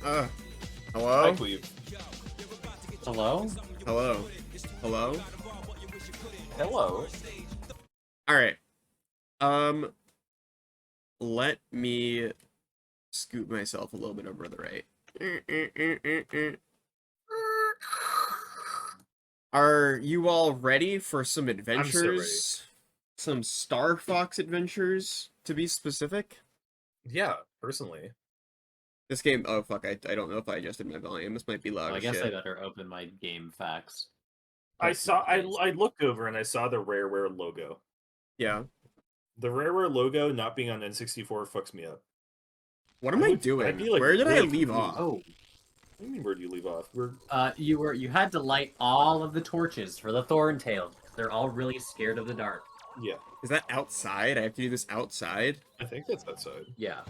Hello? Hi, Qweave. Hello? Hello? Hello? Hello. Alright. Let me scoot myself a little bit over to the right. Are you all ready for some adventures? Some Star Fox adventures, to be specific? Yeah, personally. This game, oh fuck, I don't know if I adjusted my volume. This might be loud I as guess I shit. better open my game facts. I looked over and I saw the Rareware logo. Yeah. The Rareware logo not being on N64 fucks me up. What am I doing? I'd be, like, Where did I really leave confused. off? Oh, What do you mean, where do you leave off? you had to light all of the torches for the Thorntail. They're all really scared of the dark. Yeah, Is that outside? I have to do this outside? I think that's outside. Yeah.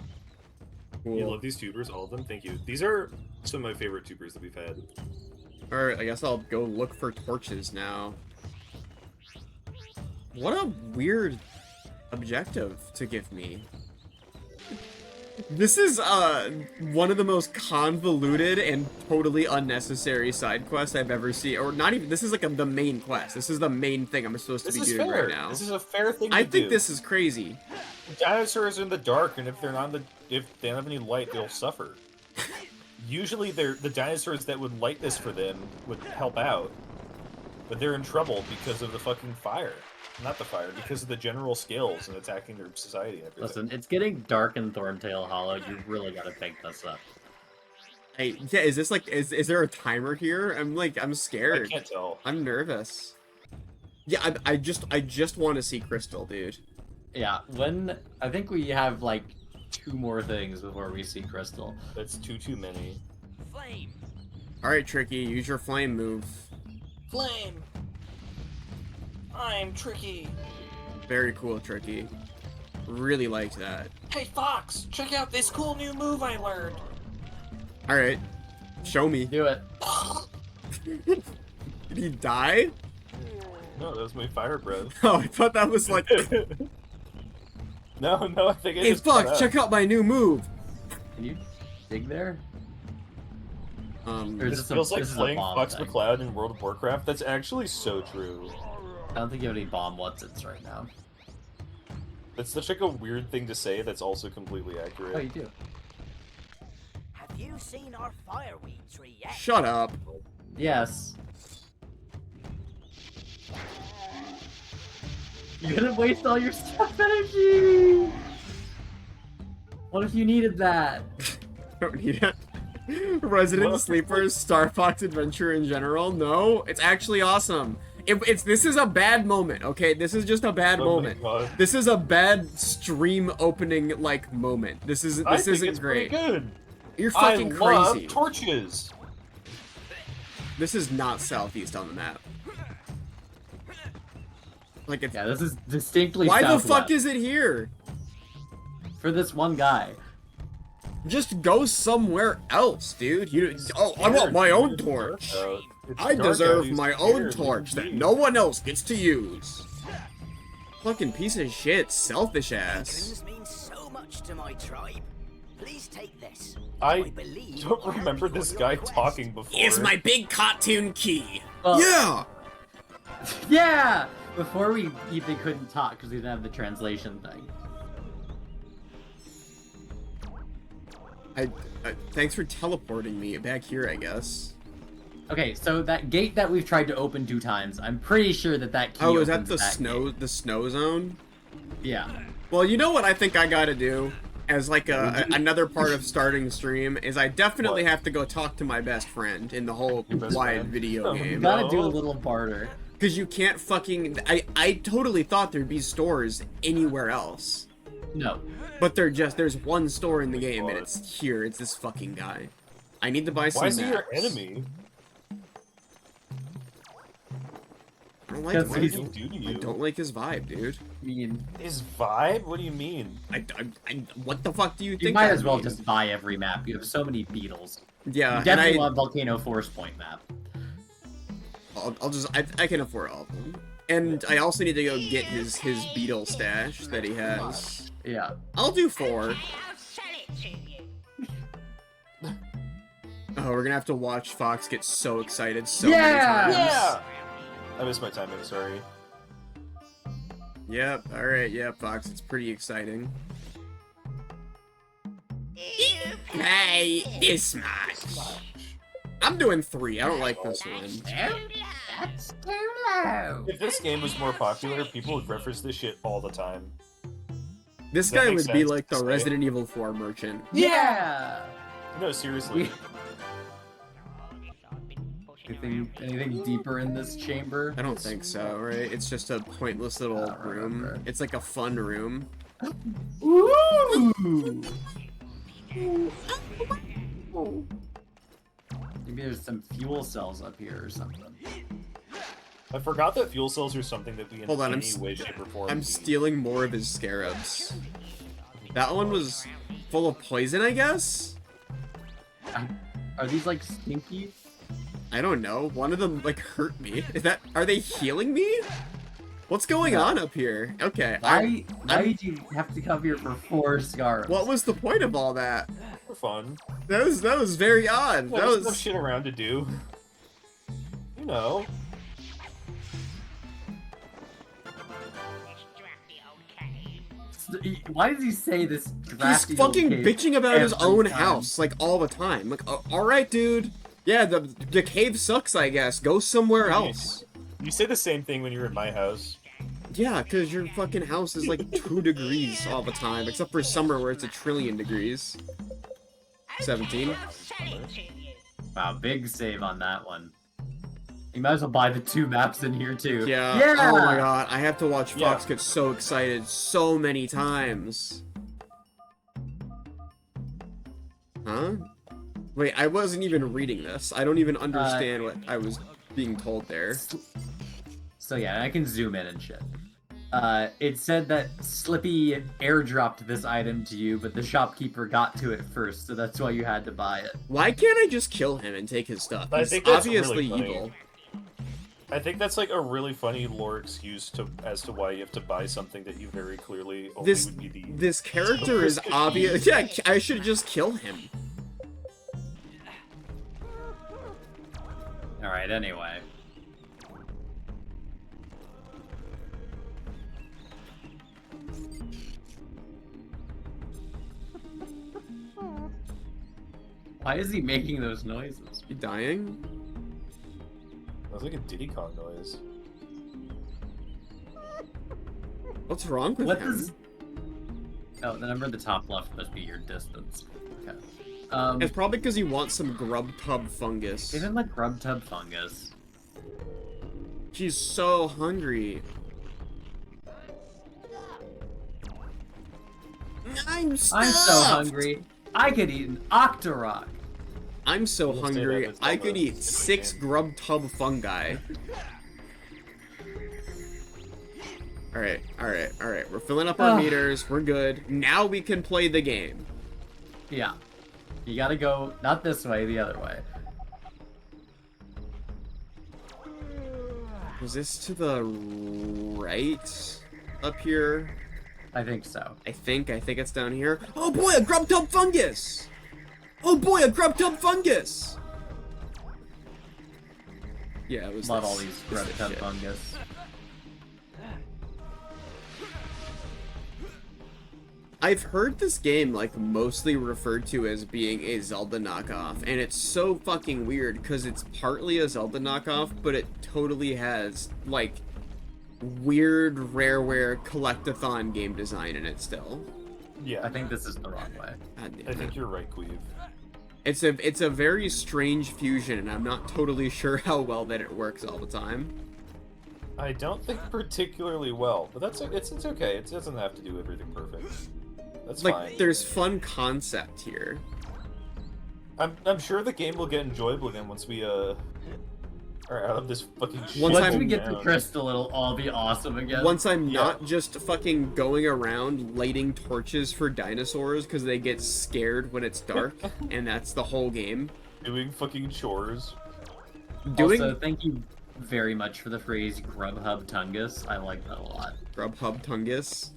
Cool. You love these tubers, all of them? Thank you. These are some of my favorite tubers that we've had. Alright, I guess I'll go look for torches now. What a weird objective to give me. This is, one of the most convoluted and totally unnecessary side quests I've ever seen. Or not even, this is like the main quest. This is the main thing I'm supposed to be doing right now. This is a fair thing I to think do. this is crazy. Dinosaurs are in the dark, and if they're not if they don't have any light, they'll suffer. Usually, the dinosaurs that would light this for them would help out, but they're in trouble because of the fucking fire. Not the fire, because of the general scales and attacking their society and everything. Listen, it's getting dark in Thorntail Hollow. You really gotta pick this up. Hey, yeah, is this like, is there a timer here? I'm scared. I can't tell. I'm nervous. Yeah, I just want to see Crystal, dude. Yeah, I think we have like 2 more things before we see Crystal. That's too many. Flame. Alright, Tricky, use your flame move. Flame. I'm Tricky. Very cool, Tricky. Really liked that. Hey Fox, check out this cool new move I learned. Alright. Show me. Do it. Did he die? No, that was my fire breath. Oh, I thought that was like... No, I think I Hey, just cut Fox, check out my new move! Can you dig there? Or is This this a- feels like this is a playing bomb Fox thing? McCloud in World of Warcraft. That's actually so true. I don't think you have any bomb what's-its right now. That's such like a weird thing to say that's also completely accurate. Oh, you do. Have you seen our fireweed tree yet? Shut up. Yes. You're gonna waste all your stuff energy! What if you needed that? Don't need it. Resident What? Sleepers, Star Fox Adventure in general? No, it's actually awesome. This is a bad moment, okay? This is just a bad Oh my moment. God. This is a bad stream opening, like, moment. This isn't it's great. pretty good. You're fucking I love crazy. torches. This is not southeast on the map. Like, it's... Yeah, this is distinctly Why the southwest. fuck is it here? For this one guy. Just go somewhere else, dude. Oh, I want my own torch. I deserve my own torch that no one else gets to use. Fucking piece of shit, selfish ass. Icons mean so much to my tribe. Please take this. I believe don't I have remember this your guy request. talking before. Here's my big cartoon key. Well, Yeah! Yeah! Before they couldn't talk because we didn't have the translation thing. Thanks for teleporting me back here, I guess. Okay, so that gate that we've tried to open 2 times, I'm pretty sure that key Oh, is that opens the gate. snow zone? Yeah. Well, you know what I think I gotta do? As like another part of starting the stream, is I definitely What? have to go talk to my best friend in the whole Your best wide friend? video Oh, game. You gotta do a No. little barter. Because you can't fucking... I totally thought there'd be stores anywhere else. No. But there's one store in the game, and it's here. It's this fucking guy. I need to buy some Why is he your maps. enemy? I don't like Because What him. did he's- he do to I you? don't like his vibe, dude. I mean, His vibe? What do you mean? What the fuck do you you think? might that as well means? just buy every map. You have so many beetles. Yeah, You and definitely want Volcano Force Point map. I can afford all of them. And I also need to go get his beetle stash that he has. Yeah. I'll do 4. I'll sell it to you. Oh, we're gonna have to watch Fox get so excited so many Yeah! times. Yeah! I missed my timing, sorry. Yep, alright, yep, Fox, it's pretty exciting. Hey, this much. I'm doing 3, I don't like this one. That's too low. If this game was more popular, people would reference this shit all the time. This Does that guy make would be sense like to the say? Resident Evil 4 merchant. Yeah! No, seriously. Anything deeper in this chamber? I don't think so, right? It's just a pointless little I don't room. remember. It's like a fun room. Ooh! Maybe there's some fuel cells up here or something. I forgot that fuel cells are something that we in Hold on, any way, shape, or form. I'm stealing more of his scarabs. That one was full of poison, I guess? Are these like stinky? I don't know. One of them, like, hurt me. Are they healing me? What's going on up here? Okay. Why did you have to come here for 4 scarabs? What was the point of all that? For fun. That was very odd. Well, That there's no was... shit around to do. You know. Why does he say this? He's drafty fucking old cave bitching about his every own time? house, like, all the time. Like, alright, dude. Yeah, the cave sucks, I guess. Go somewhere else. You say the same thing when you're in my house. Yeah, because your fucking house is like 2 degrees all the time, except for summer where it's 1,000,000,000,000 degrees. 17. Wow, big save on that one. You might as well buy the 2 maps in here too. Yeah. Yeah! Oh my god, I have to watch Yeah. Fox get so excited so many times. Huh? Wait, I wasn't even reading this. I don't even understand what I was being told there. So yeah, I can zoom in and shit. It said that Slippy airdropped this item to you, but the shopkeeper got to it first, so that's why you had to buy it. Why can't I just kill him and take his stuff? I He's think that's obviously really funny. evil. I think that's like a really funny lore excuse as to why you have to buy something that you very clearly only This would be the. this character is obvious. Yeah, I should just kill him. Alright, anyway. Why is he making those noises? You dying? That's like a Diddy Kong noise. What's wrong with What him? does... Oh, the number at the top left must be your distance. Okay. It's probably because he wants some grub tub fungus. Give him like grub tub fungus. He's so hungry. I'm stuffed. I'm so hungry. I could eat an Octorok. I'm so We'll say that hungry. it's I on could the- eat in the 6 game. grub tub fungi. Alright, alright, alright. We're filling up our meters. We're good. Now we can play the game. Yeah. You gotta go, not this way, the other way. Was this to the right up here? I think so. I think it's down here. Oh boy, a grub tub fungus! Oh boy, a grub tub fungus! Yeah, it was Love this. all these grub This tub shit. fungus. I've heard this game, like, mostly referred to as being a Zelda knockoff, and it's so fucking weird, because it's partly a Zelda knockoff, but it totally has, like, weird, rareware, collectathon game design in it still. Yeah, I think this is the wrong way. God damn I it. think you're right, Qweave. It's a very strange fusion, and I'm not totally sure how well that it works all the time. I don't think particularly well, but it's okay. It doesn't have to do everything perfect. That's Like, fine. there's fun concept here. I'm sure the game will get enjoyable again once we are out of this fucking shit. Once Once I'm we get the down. crystal, it'll all be awesome again. Once I'm Yeah. not just fucking going around lighting torches for dinosaurs because they get scared when it's dark, and that's the whole game. Doing fucking chores. Doing Also, thank you very much for the phrase Grubhub Tungus. I like that a lot. Grubhub Tungus.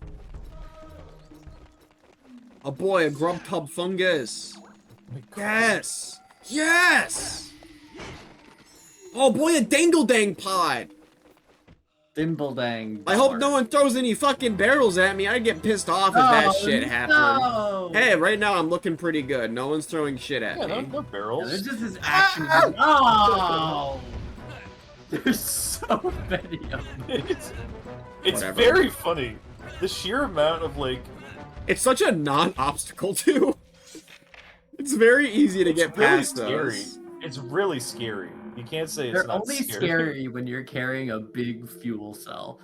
Oh boy, a grub tub fungus. Oh my God. Yes! Yes! Oh boy, a dangle dang pod! Dimbledang. I hope no one throws any fucking barrels at me. I'd get pissed off if that shit happened. No! Hey, right now I'm looking pretty good. No one's throwing shit at me. No barrels. There's just this action. Oh! There's so many of them. It's Whatever. very funny. The sheer amount of, like... It's such a non-obstacle, too. It's very easy to get past those. It's really scary. You can't say it's They're not only scary when you're carrying a big fuel cell.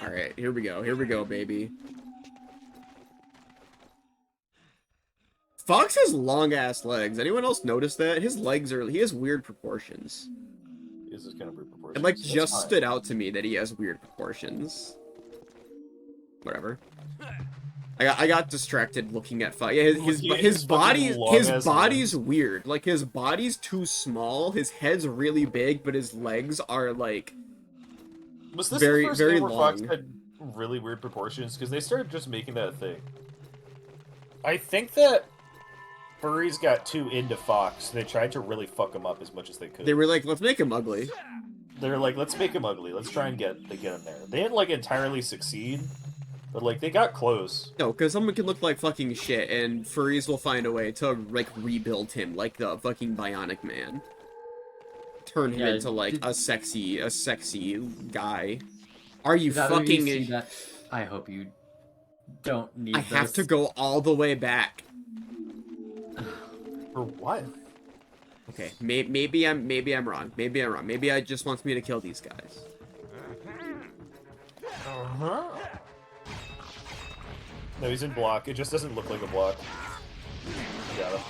Alright, here we go. Here we go, baby. Fox has long-ass legs. Anyone else notice that? His legs are... He has weird proportions. Is this kind of weird proportions? It, like, That's just fine. stood out to me that he has weird proportions. Whatever. I got distracted looking at Fox. Yeah, his body's weird. Like, his body's too small, his head's really big, but his legs are, like... Was this very, the first very game where Fox long. had really weird proportions? Because they started just making that a thing. I think that furries got too into Fox. They tried to really fuck him up as much as they could. They were like, let's make him ugly. They're like, let's make him ugly. Let's try and get him there. They didn't, like, entirely succeed, but, like, they got close. No, because someone can look like fucking shit, and furries will find a way to, like, rebuild him like the fucking Bionic Man. Turn him into, like, a sexy guy. Are you fucking... I hope you don't need I have to go all the way back. For what? Okay, maybe I'm wrong. Maybe I'm wrong. Maybe it just wants me to kill these guys. Uh-huh. No, he's in block. It just doesn't look like a block. Got him.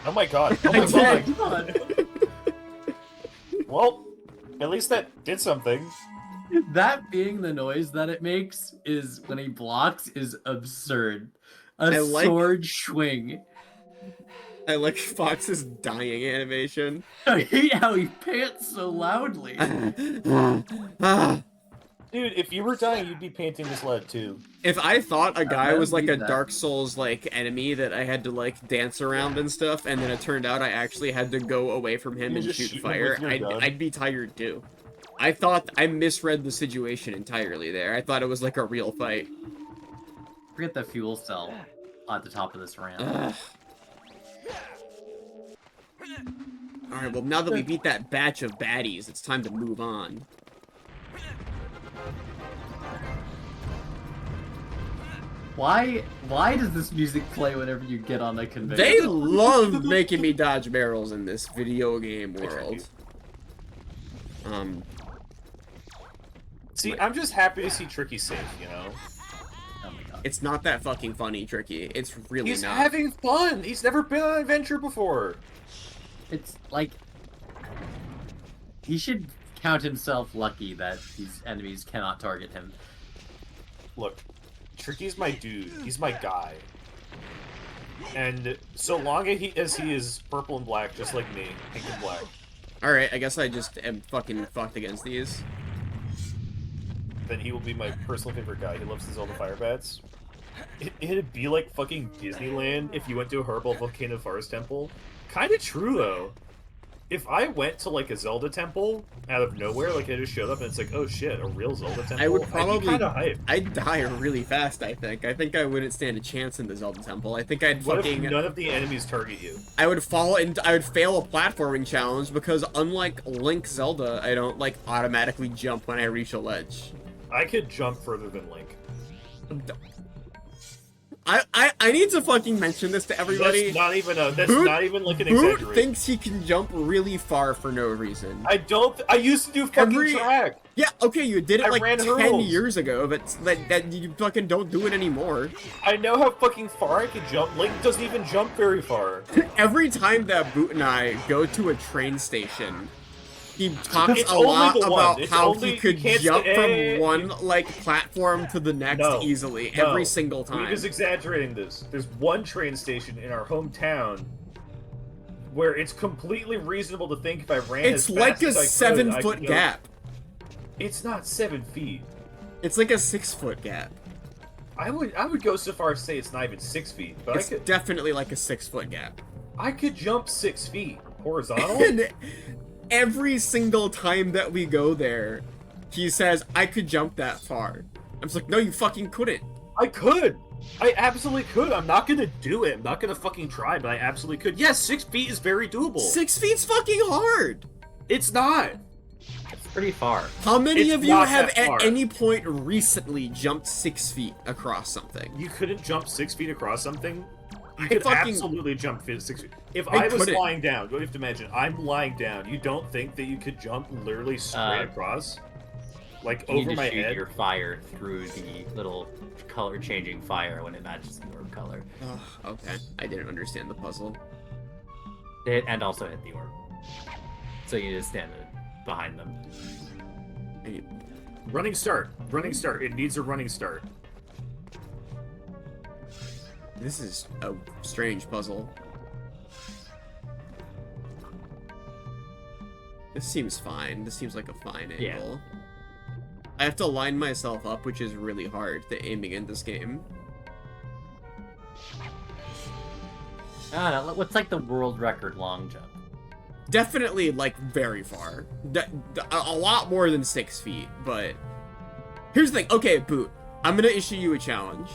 Oh my god. Oh my god. Well, at least that did something. That being the noise that it makes is when he blocks is absurd. A sword swing. I like Fox's dying animation. I hate how he pants so loudly. Dude, if you were dying, you'd be panting this loud too. If I thought a guy was like a that. Dark Souls like enemy that I had to like dance around and stuff, and then it turned out I actually had to go away from him You and just shoot shoot him fire, with your gun? I'd be tired too. I thought I misread the situation entirely there. I thought it was like a real fight. Forget the fuel cell at the top of this ramp. Alright, well now that we beat that batch of baddies, it's time to move on. Why does this music play whenever you get on a conveyor? They love making me dodge barrels in this video game world. See, I'm just happy to see Tricky safe, you know? Oh my god. It's not that fucking funny, Tricky. It's really He's not. having fun! He's never been on an adventure before! It's like he should count himself lucky that these enemies cannot target him. Look, Tricky's my dude. He's my guy. And so long as he is purple and black, just like me, pink and black, Alright, I guess I just am fucking fucked against these. then he will be my personal favorite guy. He loves the Zelda Fire Bats. It'd be like fucking Disneyland if you went to a horrible Volcano Forest temple. Kinda true, though. If I went to, like, a Zelda temple out of nowhere, like, I just showed up and it's like, oh shit, a real Zelda temple? I would probably... I'd be kinda hyped. I'd die really fast, I think. I think I wouldn't stand a chance in the Zelda temple. I think I'd What fucking... if none of the enemies target you? I would fall and I would fail a platforming challenge because unlike Link Zelda, I don't, like, automatically jump when I reach a ledge. I could jump further than Link. I need to fucking mention this to everybody. That's not even like an Boot exaggeration. thinks he can jump really far for no reason. I used to do fucking track. Yeah, okay, you did it I like ran 10 hurdles. years ago, but that you fucking don't do it anymore. I know how fucking far I can jump. Link doesn't even jump very far. Every time that Boot and I go to a train station, he talks It's a only lot the one. about It's how only- he could you can't jump say- from one, like, platform to the next No. easily, No. every single time. He was exaggerating this. There's one train station in our hometown where it's completely reasonable to think if I ran It's as like fast a as I could, 7-foot I could go- gap. It's not 7 feet. It's like a 6-foot gap. I would go so far as to say it's not even 6 feet, but It's definitely like a 6-foot gap. I could jump 6 feet horizontal. And every single time that we go there, he says, I could jump that far. I'm just like, no, you fucking couldn't. I could. I absolutely could. I'm not gonna do it. I'm not gonna fucking try, but I absolutely could. Yes, 6 feet is very doable. 6 feet's fucking hard. It's not. It's pretty far. How many It's of you not have that at far. any point recently jumped 6 feet across something? You couldn't jump 6 feet across something. You I could fucking- absolutely jump 6 feet. If I I was couldn't. lying down, you have to imagine, I'm lying down. You don't think that you could jump literally straight across? Like, You need over to my shoot head? your fire through the little color-changing fire when it matches the orb color. Oh, okay. I didn't understand the puzzle. And also hit the orb. So you just stand behind them. Running start. Running start. It needs a running start. This is a strange puzzle. This seems fine. This seems like a fine angle. Yeah. I have to line myself up, which is really hard, the aiming in this game. I don't know, what's like the world record long jump? Definitely, like, very far. A lot more than 6 feet, but... Here's the thing. Okay, Boot. I'm gonna issue you a challenge.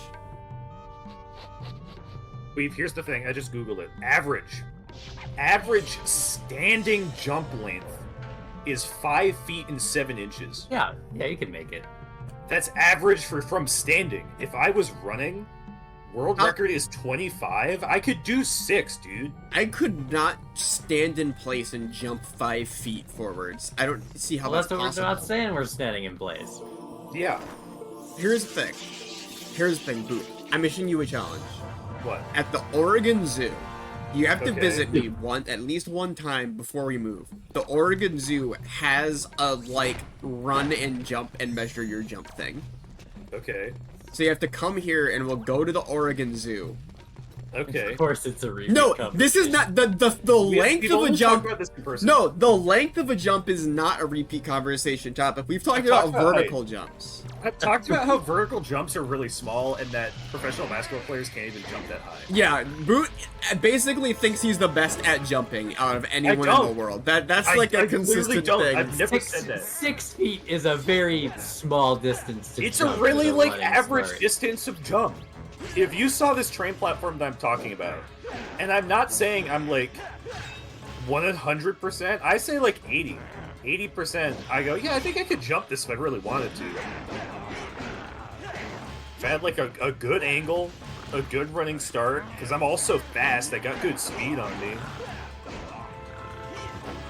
Qweave, here's the thing. I just Googled it. Average standing jump length is 5 feet and 7 inches. Yeah, you can make it. That's average from standing. If I was running, world record is 25. I could do 6, dude. I could not stand in place and jump 5 feet forwards. I don't see how Well, that's that's what possible. we're not saying we're standing in place. Yeah. Here's the thing. Here's the thing, Boot. I'm issuing you a challenge. What? At the Oregon Zoo, you have to Okay. visit me at least one time before we move. The Oregon Zoo has a, like, run and jump and measure your jump thing. Okay. So you have to come here and we'll go to the Oregon Zoo. Okay. Of course, it's a repeat. No, this is not the length We've of a only jump. talked about this in person. No, the length of a jump is not a repeat conversation topic. We've talked about vertical jumps. I've talked about how vertical jumps are really small and that professional basketball players can't even jump that high. Yeah, Boot basically thinks he's the best at jumping out of anyone in the don't. world. That's I like a literally consistent don't. thing. I've never said that. 6 feet is a very small distance to It's a jump really, with a like, running average start. distance of jump. If you saw this train platform that I'm talking about, and I'm not saying I'm, like, 100%, I say, like, 80. 80%, I go, yeah, I think I could jump this if I really wanted to. If I had, like, a good angle, a good running start, because I'm also fast, I got good speed on me.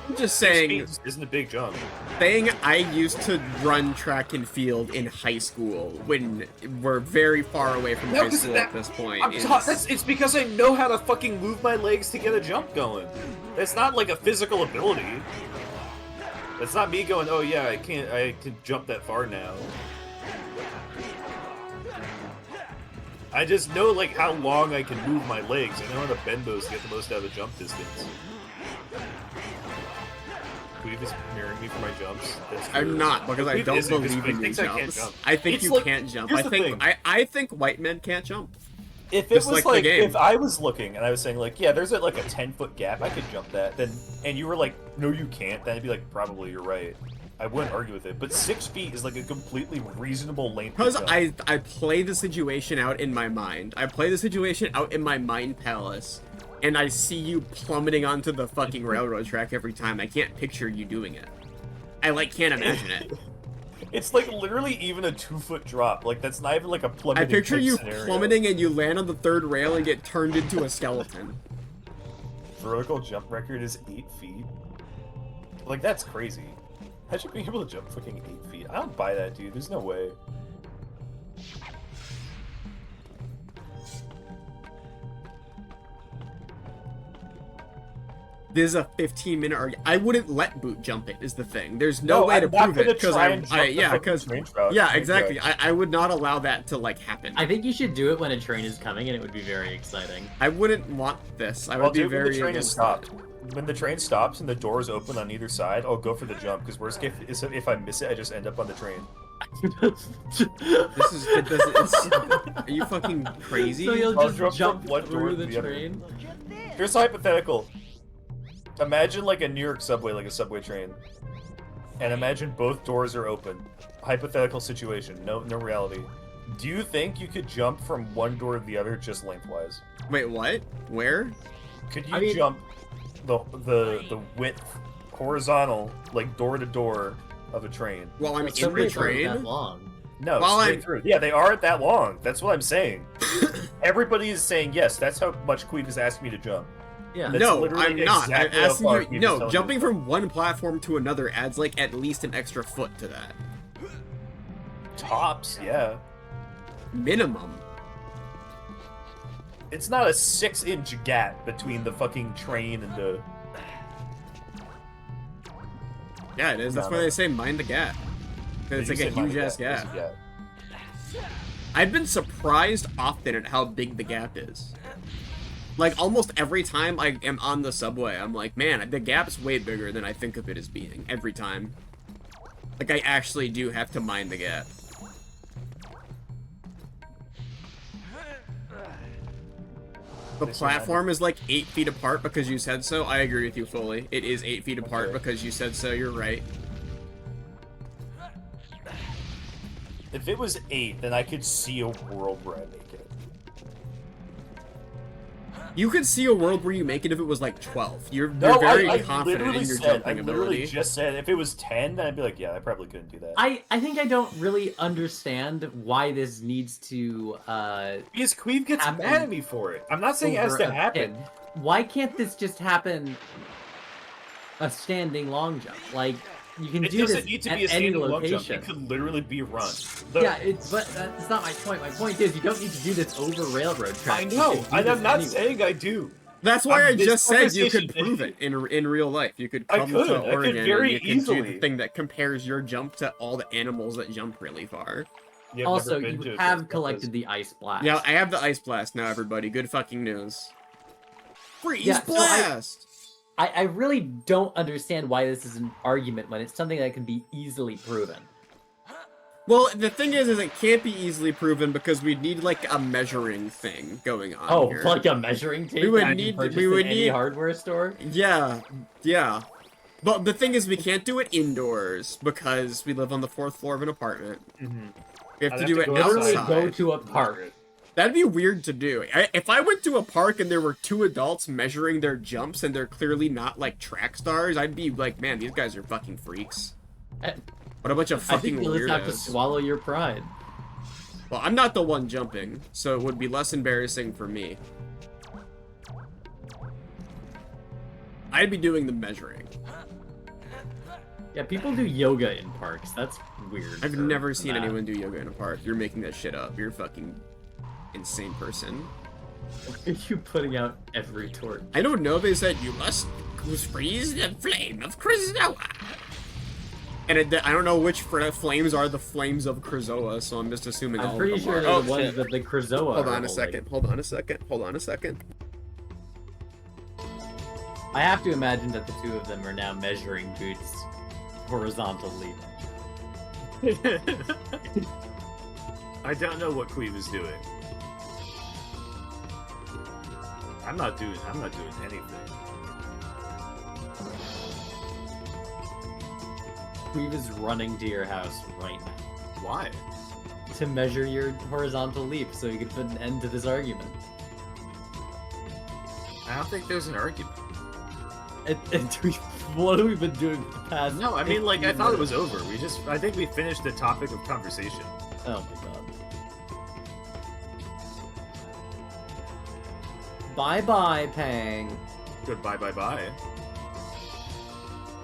I'm just saying, Speed isn't a big jump. I used to run track and field in high school when we're very far away from high school at this point. It's because I know how to fucking move my legs to get a jump going. That's not like a physical ability. That's not me going, oh yeah, I can jump that far now. I just know like how long I can move my legs. I know how to bend those to get the most out of the jump distance. Qweave is mirroring me for my jumps. That's true. I'm not, because I Qweave don't isn't, 'cause believe Qweave in these thinks I can't jumps. jump. I think It's you like- can't jump. here's I the think thing. I think white men can't jump. If it Just was like the game. if I was looking and I was saying like, yeah, there's like a 10-foot gap, I could jump that. Then and you were like, no, you can't. Then I'd be like, probably you're right. I wouldn't argue with it. But 6 feet is like a completely reasonable length. Because to jump. I play the situation out in my mind. I play the situation out in my mind palace, and I see you plummeting onto the fucking railroad track every time. I can't picture you doing it. I like can't imagine it. It's like literally even a 2-foot drop. Like that's not even like a I plummeting. picture type you scenario. plummeting and you land on the third rail and get turned into a skeleton. Vertical jump record is 8 feet. Like that's crazy. How'd you be able to jump fucking 8 feet? I don't buy that, dude. There's no way. This is a 15-minute argument. I wouldn't let Boot jump it, is the thing. There's no way to prove it, because yeah, exactly. I would not allow that to, like, happen. I think you should do it when a train is coming, and it would be very exciting. I wouldn't want this. I would I'll be do it when very the train is against stopped. it. When the train stops and the doors open on either side, I'll go for the jump, because worst case is if I miss it, I just end up on the train. This is it doesn't. It's, are you fucking crazy? So you'll I'll just jump jump from one door through to the the other. train? Here's a hypothetical. Imagine like a New York subway, like a subway train. And imagine both doors are open. Hypothetical situation, no reality. Do you think you could jump from one door to the other just lengthwise? Wait, what? Where? Could you jump the width horizontal, like door to door of a train? Well, I'm in the Subways aren't that train. long. No, Well, straight I'm- through. Yeah, they aren't that long. That's what I'm saying. Everybody is saying yes. That's how much Qweave has asked me to jump. Yeah. That's No, literally I'm not. exactly I'm how asking far you. Qweave is No, telling jumping me to from one platform to another adds like at least an extra foot to that. tops, yeah. Minimum. It's not a 6-inch gap between the fucking train and the. Yeah, it is. That's No, why no. they say mind the gap. 'Cause it's Did you like a say huge mine? ass Yeah, gap. there's a gap. I've been surprised often at how big the gap is. Like, almost every time I am on the subway, I'm like, man, the gap's way bigger than I think of it as being. Every time. Like, I actually do have to mind the gap. The platform is like 8 feet apart because you said so. I agree with you fully. It is 8 feet apart Okay. because you said so. You're right. If it was 8, then I could see a world where I make it. You could see a world where you make it if it was like 12. You're No, very I confident literally in your said, jumping I literally ability. just said if it was 10, then I'd be like, yeah, I probably couldn't do that. I think I don't really understand why this needs to Because Qweave gets happen mad at me for it. I'm not saying it has over to a happen. pit. Why can't this just happen a standing long jump? Like you can It do this doesn't need to be a at any standing long jump. location. It could literally be a run. Yeah, but that's not my point. My point is you don't need to do this over railroad tracks. I You know. can do I'm this not anywhere. saying I do. That's why I this just said you could conversation- prove it in real life. You could I come could. to I could Oregon very and you could do easily. the thing that compares your jump to all the animals that jump really far. Yeah, I've Also, never been you to a have place collected like the ice blast. Yeah, I have the ice blast now, everybody. Good fucking news. Freeze Yeah, so blast! I really don't understand why this is an argument when it's something that can be easily proven. Well, the thing is it can't be easily proven because we'd need like a measuring thing going on Oh, here. like a measuring tape We would that you need- purchase we would in any need- hardware store? Yeah, yeah. But the thing is, we can't do it indoors because we live on the 4th floor of an apartment. Mhm. We have I'd to have do to it go Literally outside. go to a park. That'd be weird to do. If I went to a park and there were 2 adults measuring their jumps and they're clearly not like track stars, I'd be like, man, these guys are fucking freaks. I What a bunch of I fucking think you'll just have to weirdos. swallow your pride. Well, I'm not the one jumping, so it would be less embarrassing for me. I'd be doing the measuring. Yeah, people do yoga in parks. That's weird. I've for- never for seen that. anyone do yoga in a park. You're making that shit up. You're a fucking insane person. Why are you putting out every torch? I don't know. They said you must freeze the flame of Krazoa. And I don't know which flames are the flames of Krazoa, so I'm just assuming all I'm pretty of them sure are. they're Oh, the ones shit. that the Krazoa Hold are on a holding. second. Hold on a second. Hold on a second. I have to imagine that the two of them are now measuring Boots' horizontal leap. I don't know what Qweave is doing. I'm not doing anything. Qweave is running to your house right now Why? to measure your horizontal leap so you can put an end to this argument. I don't think there's an argument. What have we been doing for the past? No, I mean, like, I 15 thought it minutes? was over. I think we finished the topic of conversation. Oh my god. Bye bye, Pang. Goodbye, bye.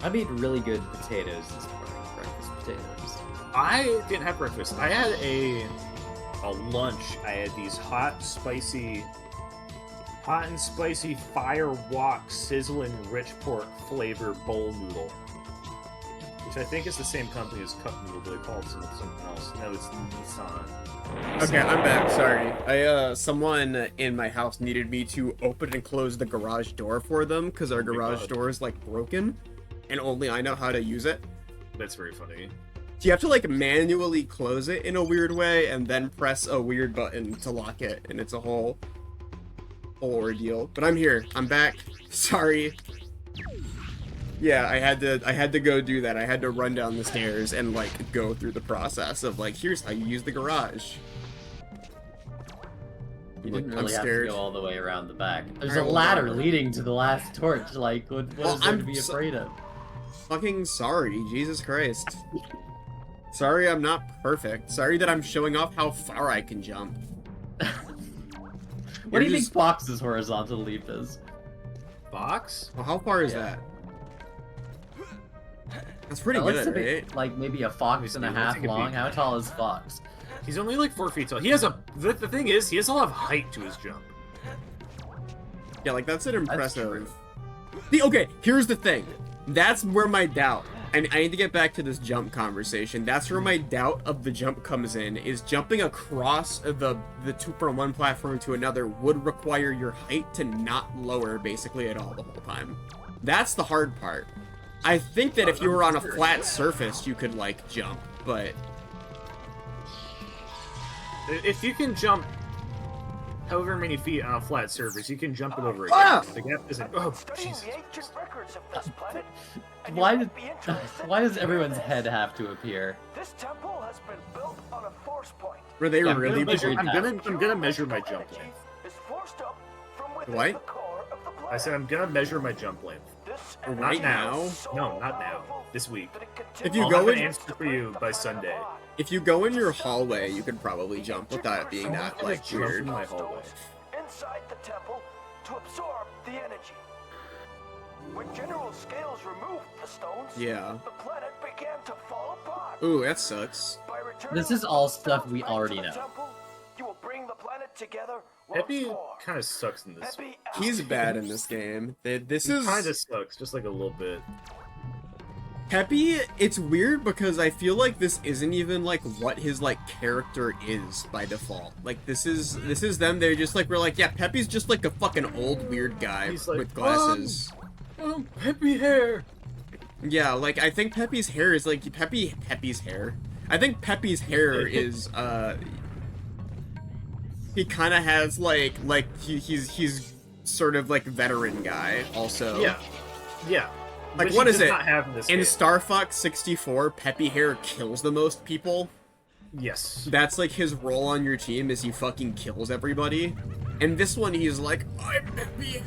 I made really good potatoes this morning. Breakfast potatoes. I didn't have breakfast. I had a lunch. I had these hot and spicy fire wok sizzling rich pork flavor bowl noodle, which I think is the same company as cup noodle, but they call it something else. No, it's Nissan. Okay, I'm back. Sorry. Someone in my house needed me to open and close the garage door for them because our Oh my garage God. door is like broken, and only I know how to use it. That's very funny. you have to like manually close it in a weird way and then press a weird button to lock it, and it's a whole ordeal. But I'm here. I'm back. Sorry. Yeah, I had to go do that. I had to run down the stairs and like go through the process of like, here's how you use the garage. You didn't really have to go all the way around the back. There's a Alright, ladder whatever. leading to the last torch. Like, what is there to be afraid of? Fucking sorry, Jesus Christ. Sorry I'm not perfect. Sorry that I'm showing off how far I can jump. What do you think Fox's horizontal leap is? Fox? Well, how far is Yeah. that? That's pretty That looks good, a bit right? like maybe a fox and a Let's half take a long. peek. How tall is Fox? He's only like 4 feet tall. He has a. The thing is, he has a lot of height to his jump. Yeah, like that's an true. impressive. Okay, here's the thing. That's where my doubt. And I need to get back to this jump conversation. That's where my doubt of the jump comes in. Is jumping across the two from one platform to another would require your height to not lower basically at all the whole time. That's the hard part. I think that if you were on a flat surface, you could like jump, but If you can jump however many feet on a flat surface, you can jump it over again. Ah! The gap isn't. Oh, Studying Jesus. the ancient records of this planet, and Why you did? might be interested Why in does the everyone's details. head have to appear? This temple has been built on a force point. were they Yeah, really? I'm gonna measure my jump length. Is forced up from within What? the core of the planet. I said I'm gonna measure my jump length. This Right energy now? is so No, not now. powerful This week. that it If you I'll go have an in- answer for you by Sunday. If you go in your hallway, you could probably jump without it being that like Jump weird. in my hallway. inside the temple to absorb the energy. When General Scales removed the stones, Yeah. the planet began to fall apart. Ooh, that sucks. By returning This is the all stones stuff we back to already the know. temple, you will bring the planet together once Peppy more. kind of sucks in this. Peppy He's bad in this game. This He is kind of sucks, just like a little bit. Peppy. It's weird because I feel like this isn't even like what his like character is by default. Like this is them. They're just like we're like yeah, Peppy's just like a fucking old weird guy He's like, with glasses. Peppy hair. Yeah, like I think Peppy's hair is like Peppy's hair. I think Peppy's hair is he kind of has like he's sort of like veteran guy also. Yeah, yeah. Like, Which what he is does it? Not have in this In game. Star Fox 64, Peppy hair kills the most people. Yes. That's like his role on your team is he fucking kills everybody. And this one he's like, I'm Peppy.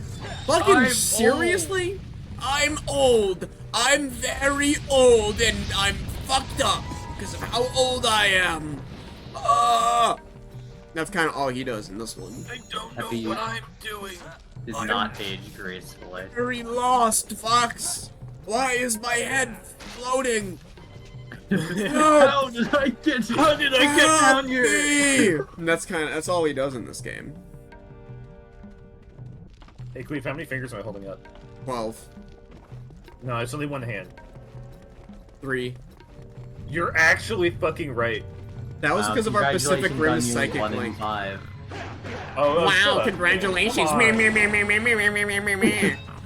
Fucking I'm seriously? I'm old. I'm very old and I'm fucked up because of how old I am. That's kind of all he does in this one. I don't Peppy know what I'm doing. Did not age gracefully. Very lost, Fox. Why is my head floating? How did I get here? How did I get down here? Help me! And that's all he does in this game. Hey, Qweave, how many fingers am I holding up? 12, No, it's only one hand. 3. You're actually fucking right. That was because of our Pacific Rim Congratulations on you, psychic 1 in link. 5. Oh, shut Wow, up. congratulations. Come on.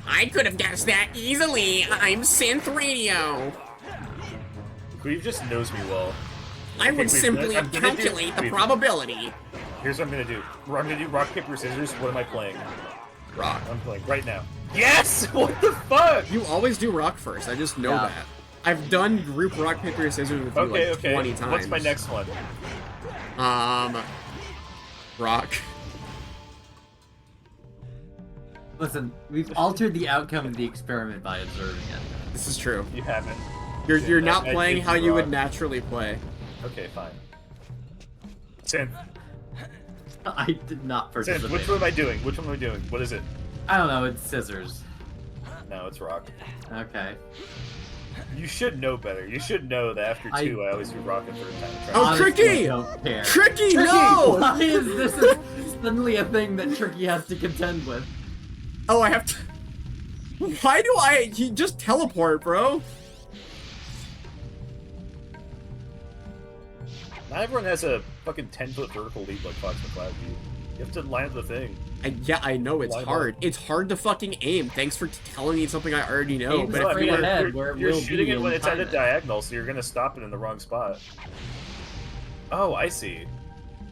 I could have guessed that easily. I'm Synth Radio. Qweave just knows me well. I would Qweave, simply I'm gonna do- calculate the Qweave. probability. Here's what I'm gonna do. I'm gonna do rock, paper, scissors. What am I playing? Rock. I'm playing right now. Yes! What the fuck? You always do rock first. I just know Yeah. that. I've done group rock, paper, scissors with you Okay, like okay. 20 times. What's my next one? Rock. Listen, we've altered the outcome of the experiment by observing it. This is true. You haven't. You're not I playing did how do you would rock. naturally play. Okay, fine. Synth. I did not Synth, participate. which one am I doing? Which one am I doing? What is it? I don't know, it's scissors. No, it's rock. Okay. You should know better. You should know that after I- two, I always do rock and third time. Oh, Honestly, Tricky! I don't care. Tricky, no! Why is this suddenly a thing that Tricky has to contend with? Oh, I have to... Why do he just teleport, bro? Not everyone has a fucking 10-foot vertical leap like Fox McCloud. You have to line up the thing. Yeah, I know it's Line hard. up. It's hard to fucking aim. Thanks for telling me something I already know. Aim's But if straight you were... ahead where it You're will shooting be it when and it's at a time it. diagonal, so you're gonna stop it in the wrong spot. Oh, I see.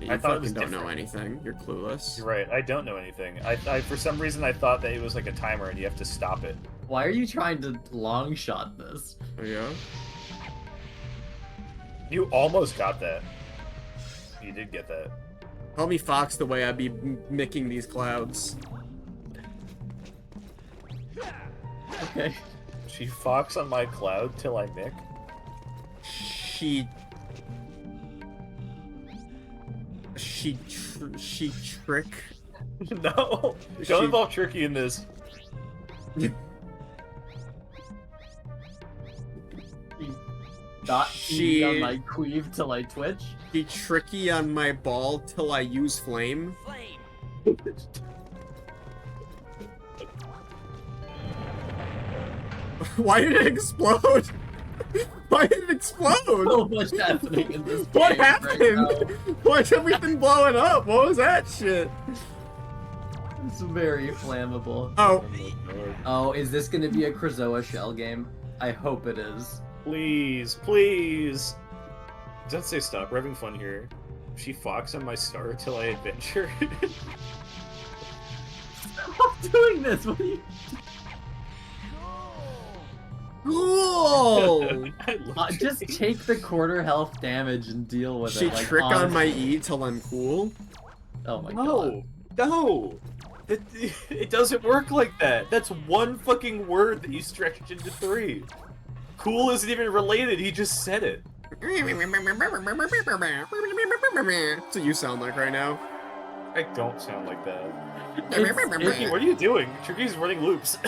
You I thought it was fucking don't know different. anything. You're clueless. You're right. I don't know anything. I for some reason I thought that it was like a timer and you have to stop it. Why are you trying to long shot this? Oh, yeah? You almost got that. You did get that. Call me Fox the way I be micking these clouds. Okay. She fox on my cloud till I mick. She trick. No! She- Don't involve Tricky in this. Not She- on my Qweave till I twitch. She tricky on my ball till I use flame. Why did it explode? Why did it explode? So much happening in this What game happened? right now. Why's everything blowing up? What was that shit? It's very flammable. Oh, Oh, is this gonna be a Krazoa shell game? I hope it is. Please, please. Don't say stop. We're having fun here. She fox on my star till I adventure. Stop doing this! What are you... cool! I love Just Tricky. take the quarter health damage and deal with She it. Like, trick on honestly. my E till I'm cool. Oh my god. No, no. It doesn't work like that. That's one fucking word that you stretched into 3. Cool isn't even related. He just said it. That's what you sound like right now. I don't sound like that. It's- Tricky, what are you doing? Tricky's running loops.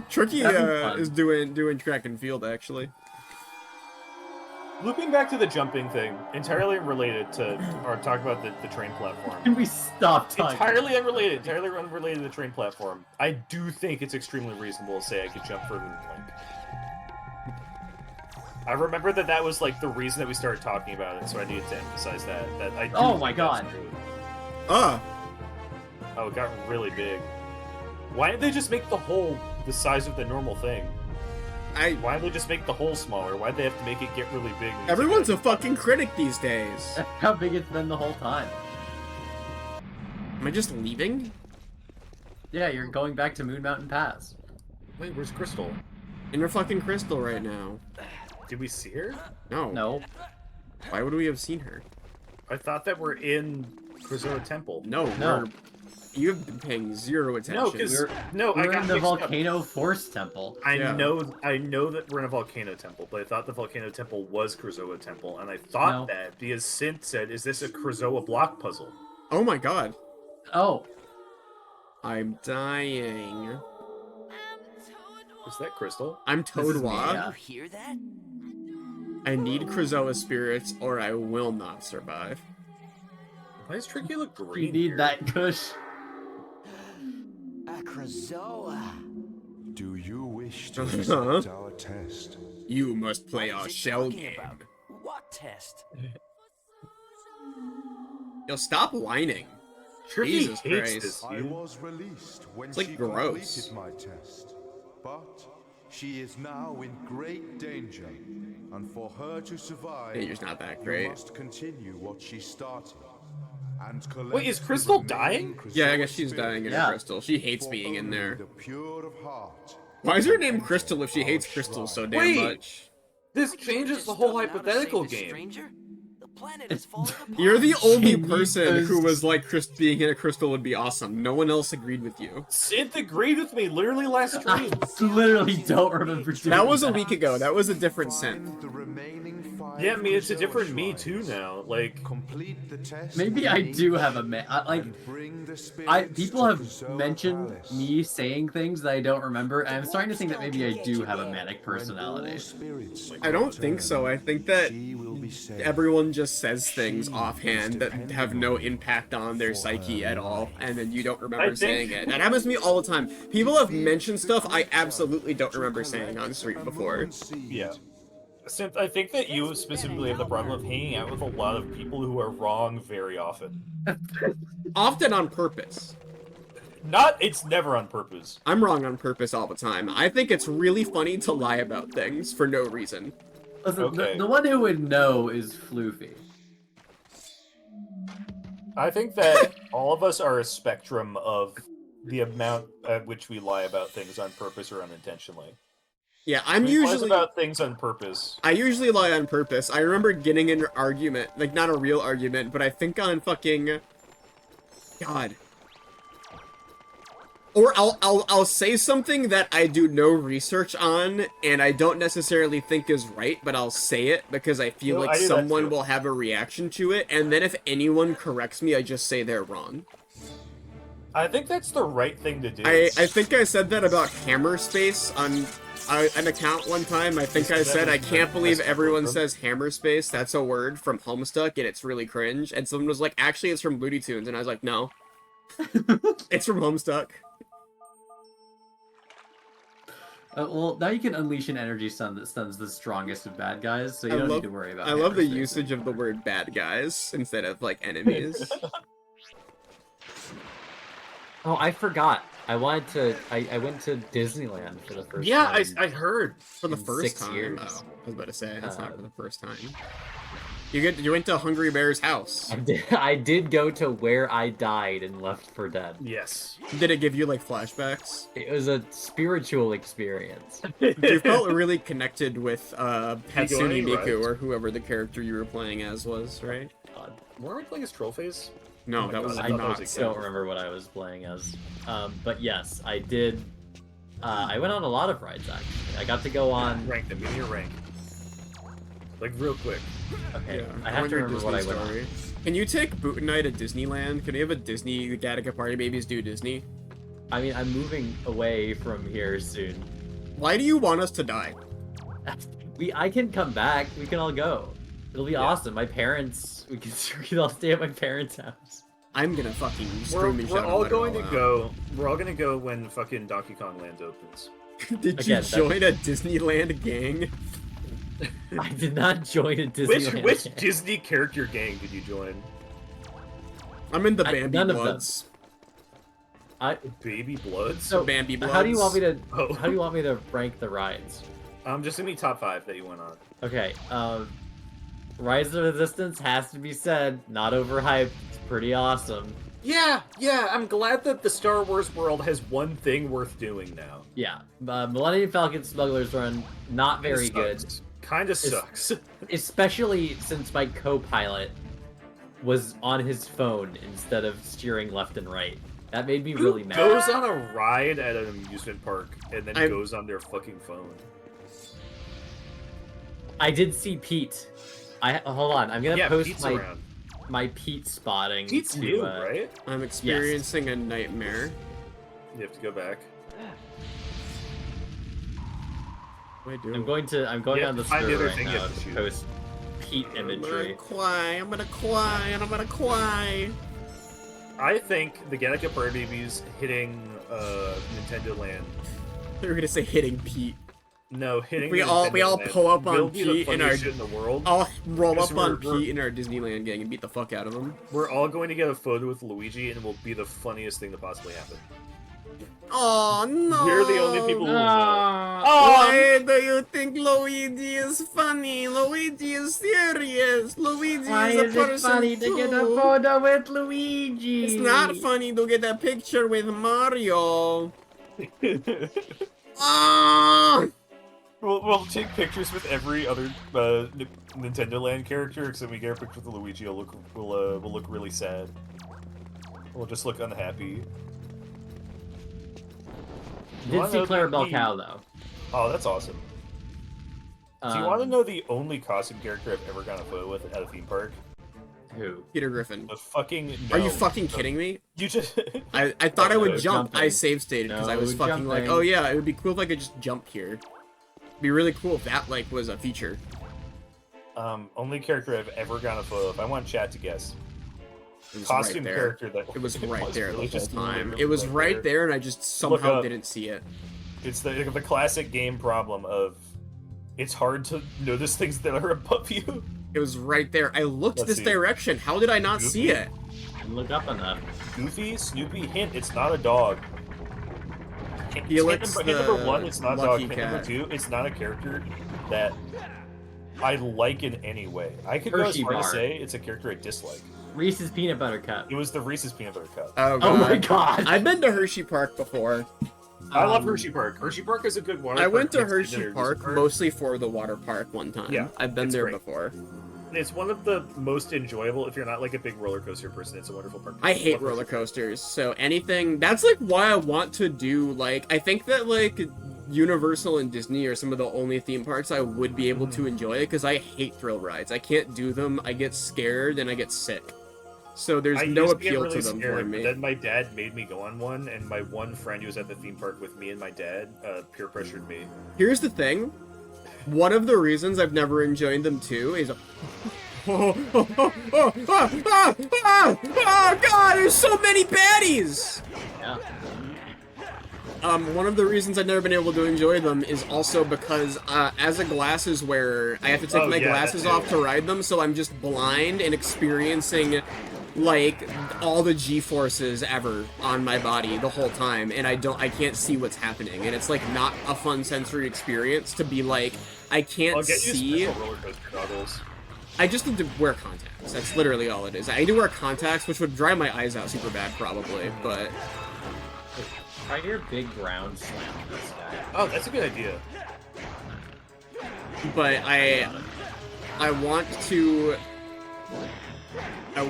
Tricky Having fun. is doing track and field actually. Looping back to the jumping thing, entirely unrelated to our talk about the train platform. Can we stop talking? Entirely unrelated to the train platform. I do think it's extremely reasonable to say I could jump further than Link. I remember that was like the reason that we started talking about it, so I needed to emphasize that. That I do Oh think my that's God. true. Ah, Oh, it got really big. Why didn't they just make the hole the size of the normal thing? Why did they just make the hole smaller? Why'd they have to make it get really big? everyone's a fucking critic these days. That's how big it's been the whole time. Am I just leaving? Yeah, you're going back to Moon Mountain Pass. Wait, where's Crystal? In her fucking crystal right now. Did we see her? No. No. Why would we have seen her? I thought that we're in Krazoa Temple. No. No. You've been paying zero attention. No, because no, I We're got in the mixed up. Volcano Force Temple. I Yeah. know that we're in a volcano temple, but I thought the volcano temple was Krazoa Temple, and I thought No. that because Synth said, "Is this a Krazoa block puzzle?" Oh my god. Oh, I'm dying. Is that Crystal? I'm This is me, Toadwa. yeah. Hear that? I need Krazoa spirits or I will not survive. Why does Tricky look green? you need here? that kush. Acrozoa. Do you wish to Uh-huh. accept our test? You must play What our is it shell talking game. about? What test? Yo, stop whining. Tricky Jesus hates Christ. this. I dude. was released when It's like she gross. completed my test, but she is now in great danger, and for her to survive, Danger's not that you great. must continue what she started. And collect Wait, is the Crystal remaining dying? Yeah, I Krazoa guess she's dying in spirits, a Yeah. crystal. She hates for being in only there. the pure of heart Why is her name enter Crystal if she hates our crystals so shrine. damn Wait. much? This changes the whole hypothetical game. Stranger? The planet is falling apart. You're the only She person needs who those- was like, being in a crystal would be awesome. No one else agreed with you. Synth agreed with me literally last I stream. literally don't remember doing That was a week ago. That was a different Find synth. the remaining 5 Yeah, I mean it's a Krazoa different me shrines. too now. Like, Complete the test. Maybe I do have a like. and bring the People spirits have to Krazoa mentioned Palace. me saying things that I don't remember, and I'm starting to think that maybe I do have a manic When personality. all spirits I don't think so. I think that she will be saved. everyone just says things offhand that have no impact on their psyche at all, and then you don't remember I think- saying it. That happens to me all the time. People have mentioned stuff I absolutely don't remember saying on stream before. yeah. Since I think that you specifically have the problem of hanging out with a lot of people who are wrong very often. Often on purpose. It's never on purpose. I'm wrong on purpose all the time. I think it's really funny to lie about things for no reason. Listen, Okay. the one who would know is Floofy. I think that all of us are a spectrum of the amount at which we lie about things on purpose or unintentionally. Yeah, I'm We lie usually about things on purpose. I usually lie on purpose. I remember getting in an argument, like not a real argument, but I think on fucking God. Or I'll say something that I do no research on and I don't necessarily think is right, but I'll say it because I feel No, like I do that someone too. will have a reaction to it, and then if anyone corrects me, I just say they're wrong. I think that's the right thing to do. I think I said that about Hammer Space on an account one time. I think I said, I can't believe everyone says Hammer Space. That's a word from Homestuck, and it's really cringe. And someone was like, actually, it's from Looney Tunes. And I was like, no. It's from Homestuck. Well, now you can unleash an energy stun that stuns the strongest of bad guys, so you don't need to worry about I love the hammer space usage of the word bad guys instead of, like, enemies. Oh, I forgot. I went to Disneyland for the first Yeah, time. I heard. For the In first 6 time. years. Oh, I was about to say, it's not for the first time. You went to Hungry Bear's house. I did go to where I died and left for dead. Yes. Did it give you, like, flashbacks? It was a spiritual experience. You felt really connected with Hatsune any Miku, rides? or whoever the character you were playing as was, right? Weren't we playing as Troll Face? No, Oh my that God, was I I thought that not. was a don't remember what I was playing as. But yes, I did. I went on a lot of rides, actually. I got to go on... Rank them. Give me your rank. Like, real quick. Okay, Yeah, I have want to your remember what I Disney went on. story. Can you take Boot and I to Disneyland? Can we have a Disney Gattaca Party Babies do Disney? I mean, I'm moving away from here soon. Why do you want us to die? I can come back. We can all go. It'll be awesome. My parents... We can all stay at my parents' house. I'm gonna fucking We're scream and shout all and let it going all to out. go. We're all going to go when fucking Donkey Kong Land opens. Did Again, you that's- join a Disneyland gang? I did not join a Disneyland. Which gang. Disney character gang did you join? I'm in the I- Bambi none of them. Bloods. Baby Bloods? So Bambi Bloods. how do you want me to? Oh. How do you want me to rank the rides? Just give me top 5 that you went on. Okay. Rise of the Resistance has to be said. Not overhyped. It's pretty awesome. Yeah, I'm glad that the Star Wars world has one thing worth doing now. Yeah. Millennium Falcon Smuggler's Run, not very good. Kinda sucks. Especially since my co-pilot was on his phone instead of steering left and right. That made me really mad. Goes on a ride at an amusement park and then I'm- goes on their fucking phone. I did see Pete. Hold on. I'm gonna Yeah, post Pete's my around. my Pete spotting. Pete's to, new, right? I'm experiencing a nightmare. You have to go back. What do I do? I'm going You on have the to find the server other right thing you now have to to choose. post Pete I'm gonna imagery. cry, I'm gonna cry, and I'm gonna cry. I think the Gattaca Party Babies hitting Nintendo Land. They were gonna say hitting Pete. No, hitting. We the all Nintendo Land pull up will on be the Pete in our. funniest shit in the world. I'll roll Because up on we're- Pete in our Disneyland gang and beat the fuck out of him. We're all going to get a photo with Luigi, and it will be the funniest thing to possibly happen. Oh no! We're the only people who will know. Why do you think Luigi is funny? Luigi is serious. Luigi is a person too. photo with Luigi? It's not funny to get a picture with Mario. Ah! We'll take pictures with every other Nintendo Land character, except we get a picture with Luigi. We'll look really sad. We'll just look unhappy. Did wanna see know Clarabelle the- Cow though. Oh, that's awesome. Do you Um, want to know the only costume character I've ever gotten a photo with at a theme park? Who? Peter Griffin. The fucking. Are you no. fucking kidding me? You just. I thought I would No, jump. I jumping. save stated because I No, was fucking like, jumping. oh yeah, it would be cool if I could just jump here. It'd be really cool if that like was a feature. Only character I've ever gotten a photo of. I want chat to guess. It was Costume right there. character that. It was right there really the whole just time. literally It was right there, and I just somehow up. didn't see it. It's the classic game problem of It's hard to notice things that are above you. It was right there. I looked Let's this see. direction. How did I not see it? And look up enough. Goofy, Snoopy, hint, it's not a dog. Felix Hint number the one, it's not a dog. lucky Hint cat. number two, it's not a character that I like in any way. I could go as Hershey far to bar. say it's a character I dislike. Reese's Peanut Butter Cup. It was the Reese's Peanut Butter Cup. Oh, Oh my god! I've been to Hershey Park before. I love Hershey Park. Hershey Park is a good water I park. went to next Hershey Disney Park mostly for the water park one time. Yeah, I've been it's there great. before. It's one of the most enjoyable, if you're not like a big roller coaster person, it's a wonderful park. I hate roller coasters, so anything... That's, like, why I want to do, like... I think that, like, Universal and Disney are some of the only theme parks I would be able to enjoy, because I hate thrill rides. I can't do them, I get scared, and I get sick. So there's I no used to get appeal really to them scared, for me. But then my dad made me go on one, and my one friend who was at the theme park with me and my dad peer pressured me. Here's the thing. One of the reasons I've never enjoyed them, too, is... Oh, God, there's so many baddies! Yeah. One of the reasons I've never been able to enjoy them is also because, as a glasses wearer, I have to take my glasses off to ride them, so I'm just blind and experiencing, like, all the G-forces ever on my body the whole time, and I can't see what's happening, and it's, like, not a fun sensory experience to be like, I can't I'll get you see... special roller coaster goggles. I just need to wear contacts. That's literally all it is. I need to wear contacts, which would dry my eyes out super bad, probably, but... Try your big ground slam this guy. Oh, that's a good idea. But I want to... I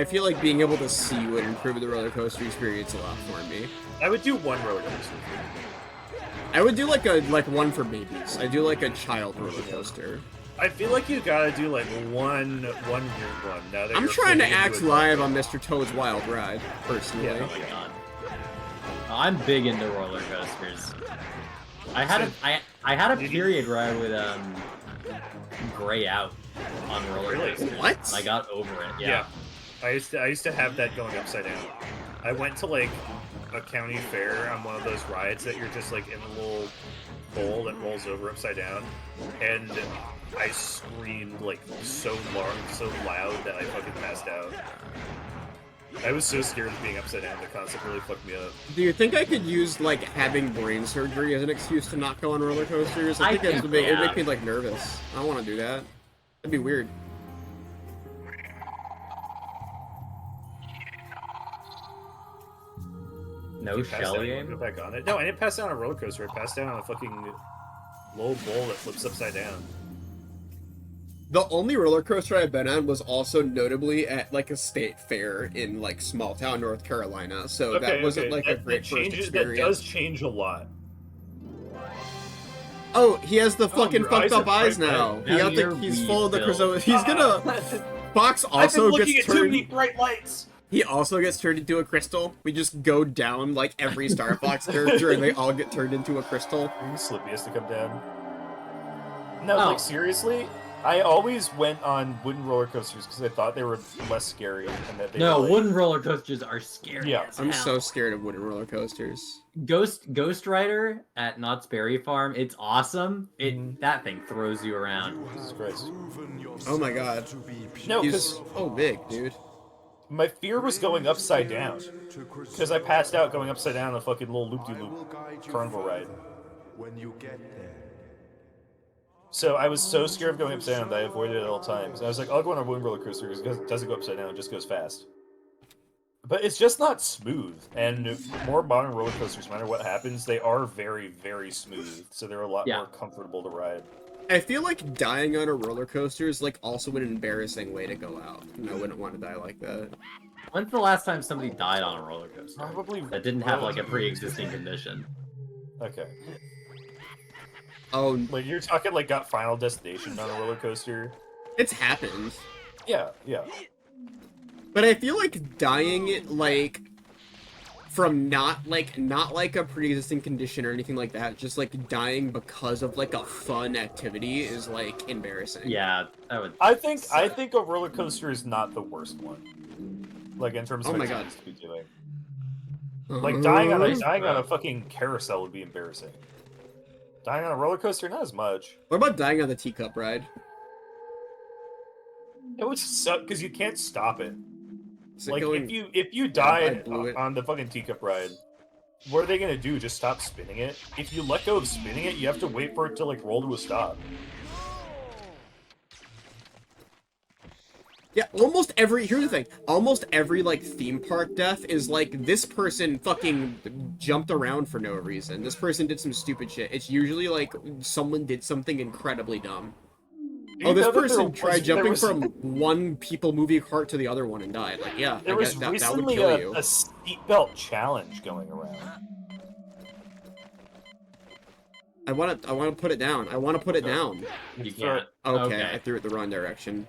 feel like being able to see would improve the roller coaster experience a lot for me. I would do one roller coaster. I would do like one for babies. I do like a child roller coaster. I feel like you gotta do like one weird one. Now that I'm you're trying to fully into act it. live on Mr. Toad's Wild Ride, personally. Oh my god. I'm big into roller coasters. I had a period where I would gray out on roller Really? coasters. What? And I got over it. Yeah. I used to have that going upside down. I went to like a county fair on one of those rides that you're just like in a little bowl that rolls over upside down, and I screamed like so loud that I fucking passed out. I was so scared of being upside down. The concept really fucked me up. Do you think I could use like having brain surgery as an excuse to not go on roller coasters? I think it would make me like nervous. I don't want to do that. That'd be weird. No Shelly aim? Go back on it. No, I didn't pass down on a roller coaster. I passed down on a fucking little bowl that flips upside down. The only roller coaster I've been on was also notably at like a state fair in like small town North Carolina, so that wasn't like a great first experience. That does change a lot. Oh, he has the fucking your fucked eyes up are eyes bright now. red. He's Now full of the you're Crusoe. He's gonna. Fox also gets turned. bright lights. He also gets turned into a crystal. We just go down like every Star Fox character, and they all get turned into a crystal. Slippy has to come down. No, Oh. like seriously, I always went on wooden roller coasters because I thought they were less scary and that they No, were like, wooden roller coasters are scary. Yeah. as I'm hell. so scared of wooden roller coasters. Ghost Rider at Knott's Berry Farm. It's awesome. That thing throws you around. Jesus Christ. Oh my god. No, He's because so big, dude. my fear was going upside down. Because I passed out going upside down on a fucking little loop-de-loop carnival ride. When you get there. So I was so scared of going upside down that I avoided it at all times. I was like, I'll go on a wooden roller coaster because it doesn't go upside down, it just goes fast. But it's just not smooth. And more modern roller coasters, no matter what happens, they are very, very smooth. So they're a lot more comfortable to ride. I feel like dying on a roller coaster is like also an embarrassing way to go out. And I wouldn't want to die like that. When's the last time somebody died on a roller coaster? Probably That didn't have like a pre-existing condition. Okay. Oh, Like you're talking like got Final Destination on a roller coaster? it's happened. Yeah, yeah. But I feel like dying, like, from not like a pre-existing condition or anything like that, just like dying because of like a fun activity is like embarrassing. Yeah, that would. I think a roller coaster is not the worst one. Like in terms of Oh my god. activities to be doing. Like dying on Uh-huh. a fucking carousel would be embarrassing. Dying on a roller coaster, not as much. What about dying on the teacup ride? It would suck because you can't stop it. Is it Like going... if you I die blew it. on the fucking teacup ride, what are they gonna do? Just stop spinning it? If you let go of spinning it, you have to wait for it to like roll to a stop. Yeah, almost every, here's the thing, almost every, like, theme park death is, like, this person fucking jumped around for no reason. This person did some stupid shit. It's usually, like, someone did something incredibly dumb. Oh, this person tried jumping from one people movie cart to the other one and died. Like, yeah, There I was guess that would recently kill you. a seatbelt challenge going around. I want to put it down. I want to put it down. You can't. Okay, I threw it the wrong direction.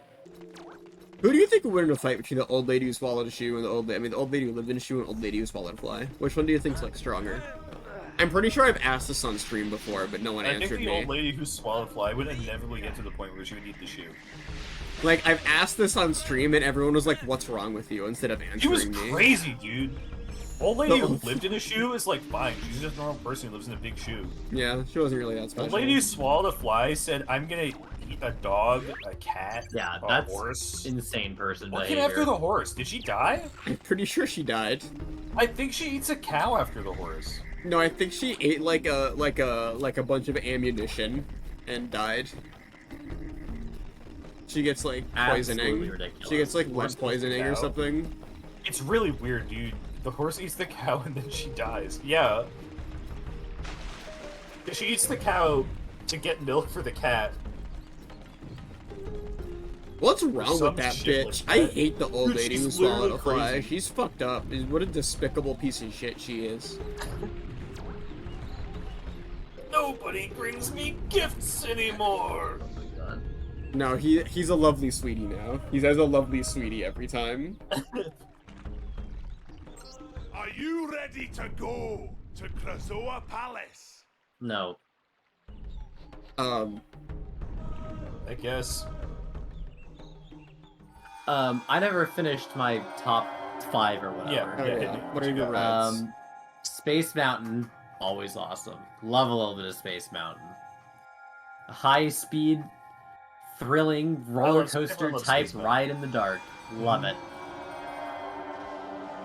Who do you think would win in a fight between the old lady who swallowed a shoe and the old lady who lived in a shoe and the old lady who swallowed a fly? Which one do you think's like stronger? I'm pretty sure I've asked this on stream before, but no one answered me. I think the old lady who swallowed a fly would inevitably get to the point where she would eat the shoe. Like, I've asked this on stream and everyone was like, what's wrong with you? Instead of answering me. She was crazy, dude. Old lady who lived in a shoe is like fine. She's just a normal person who lives in a big shoe. Yeah, she wasn't really that special. Old lady who swallowed a fly said, I'm gonna eat a dog, a cat, Yeah, a that's horse. insane person What behavior. came after the horse? Did she die? I'm pretty sure she died. I think she eats a cow after the horse. No, I think she ate like a bunch of ammunition and died. She gets like poisoning. Absolutely ridiculous. She gets like lead poisoning or something. It's really weird, dude. The horse eats the cow and then she dies. Yeah. She eats the cow to get milk for the cat. What's wrong some with that shit bitch? like I that. hate the old Dude, lady she's who swallowed a literally fly. crazy. She's fucked up. What a despicable piece of shit she is. Nobody brings me gifts anymore. No, he's a lovely sweetie now. He has a lovely sweetie every time. Are you ready to go to Krazoa Palace? No. I guess. I never finished my top 5 or whatever. Yeah. Oh, yeah. What are your reds? Space Mountain, always awesome. Love a little bit of Space Mountain. High speed, thrilling roller coaster everyone loves type Space Mountain. ride in the dark. Love it.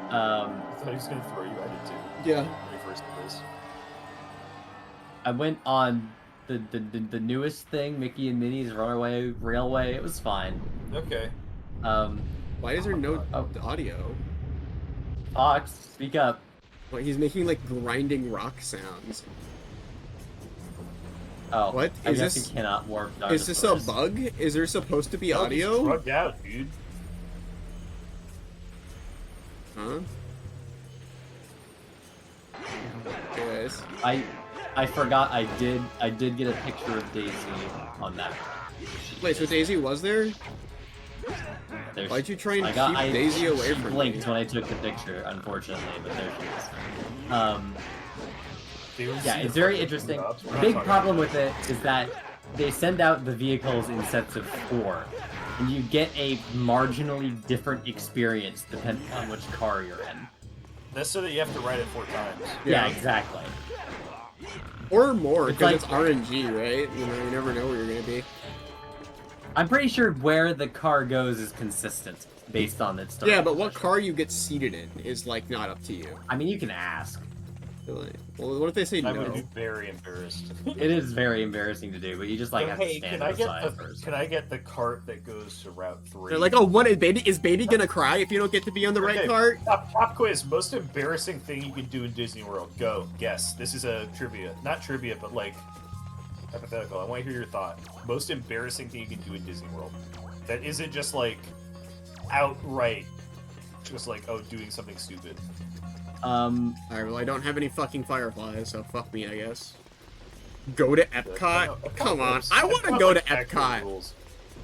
I thought he was gonna throw you at it too. Yeah. When he first did this. I went on the newest thing, Mickey and Minnie's Runaway Railway. It was fine. Okay. Why is there no audio? Fox, speak up. Well, he's making like grinding rock sounds. Oh, What? I Is guess this- you cannot warp Is this a dinosaurs. bug? Is there supposed to be He's audio? drugged out, dude. Huh? Anyways. I forgot I did get a picture of Daisy on that. Wait, so Daisy was there? There Why'd you try and I got, keep Daisy away she from me? blinked when I took the picture, unfortunately, but there she is. Yeah, it's very interesting. The big problem with it is that they send out the vehicles in sets of 4, and you get a marginally different experience depending on which car you're in. That's so that you have to ride it 4 times. Yeah, exactly. Or more, It's because like- it's RNG, right? You know, you never know where you're gonna be. I'm pretty sure where the car goes is consistent based on its start Yeah, but what position. car you get seated in is, like, not up to you. I mean, you can ask. Really. Well, what if they say I no? would be very embarrassed. It is very embarrassing to do, but you just like have to Hey, stand can I on the get side the first. can I get the cart that goes to Route 3? They're like, oh, what is baby gonna cry if you don't get to be on the right Okay, cart? Pop quiz. Most embarrassing thing you can do in Disney World. Go. Guess. This is a trivia. Not trivia, but like hypothetical. I want to hear your thought. Most embarrassing thing you can do in Disney World. That isn't just like outright, just like, oh, doing something stupid. Alright, well, I don't have any fucking fireflies, so fuck me, I guess. Go to Epcot? Come on. I want to go to Epcot. Rules.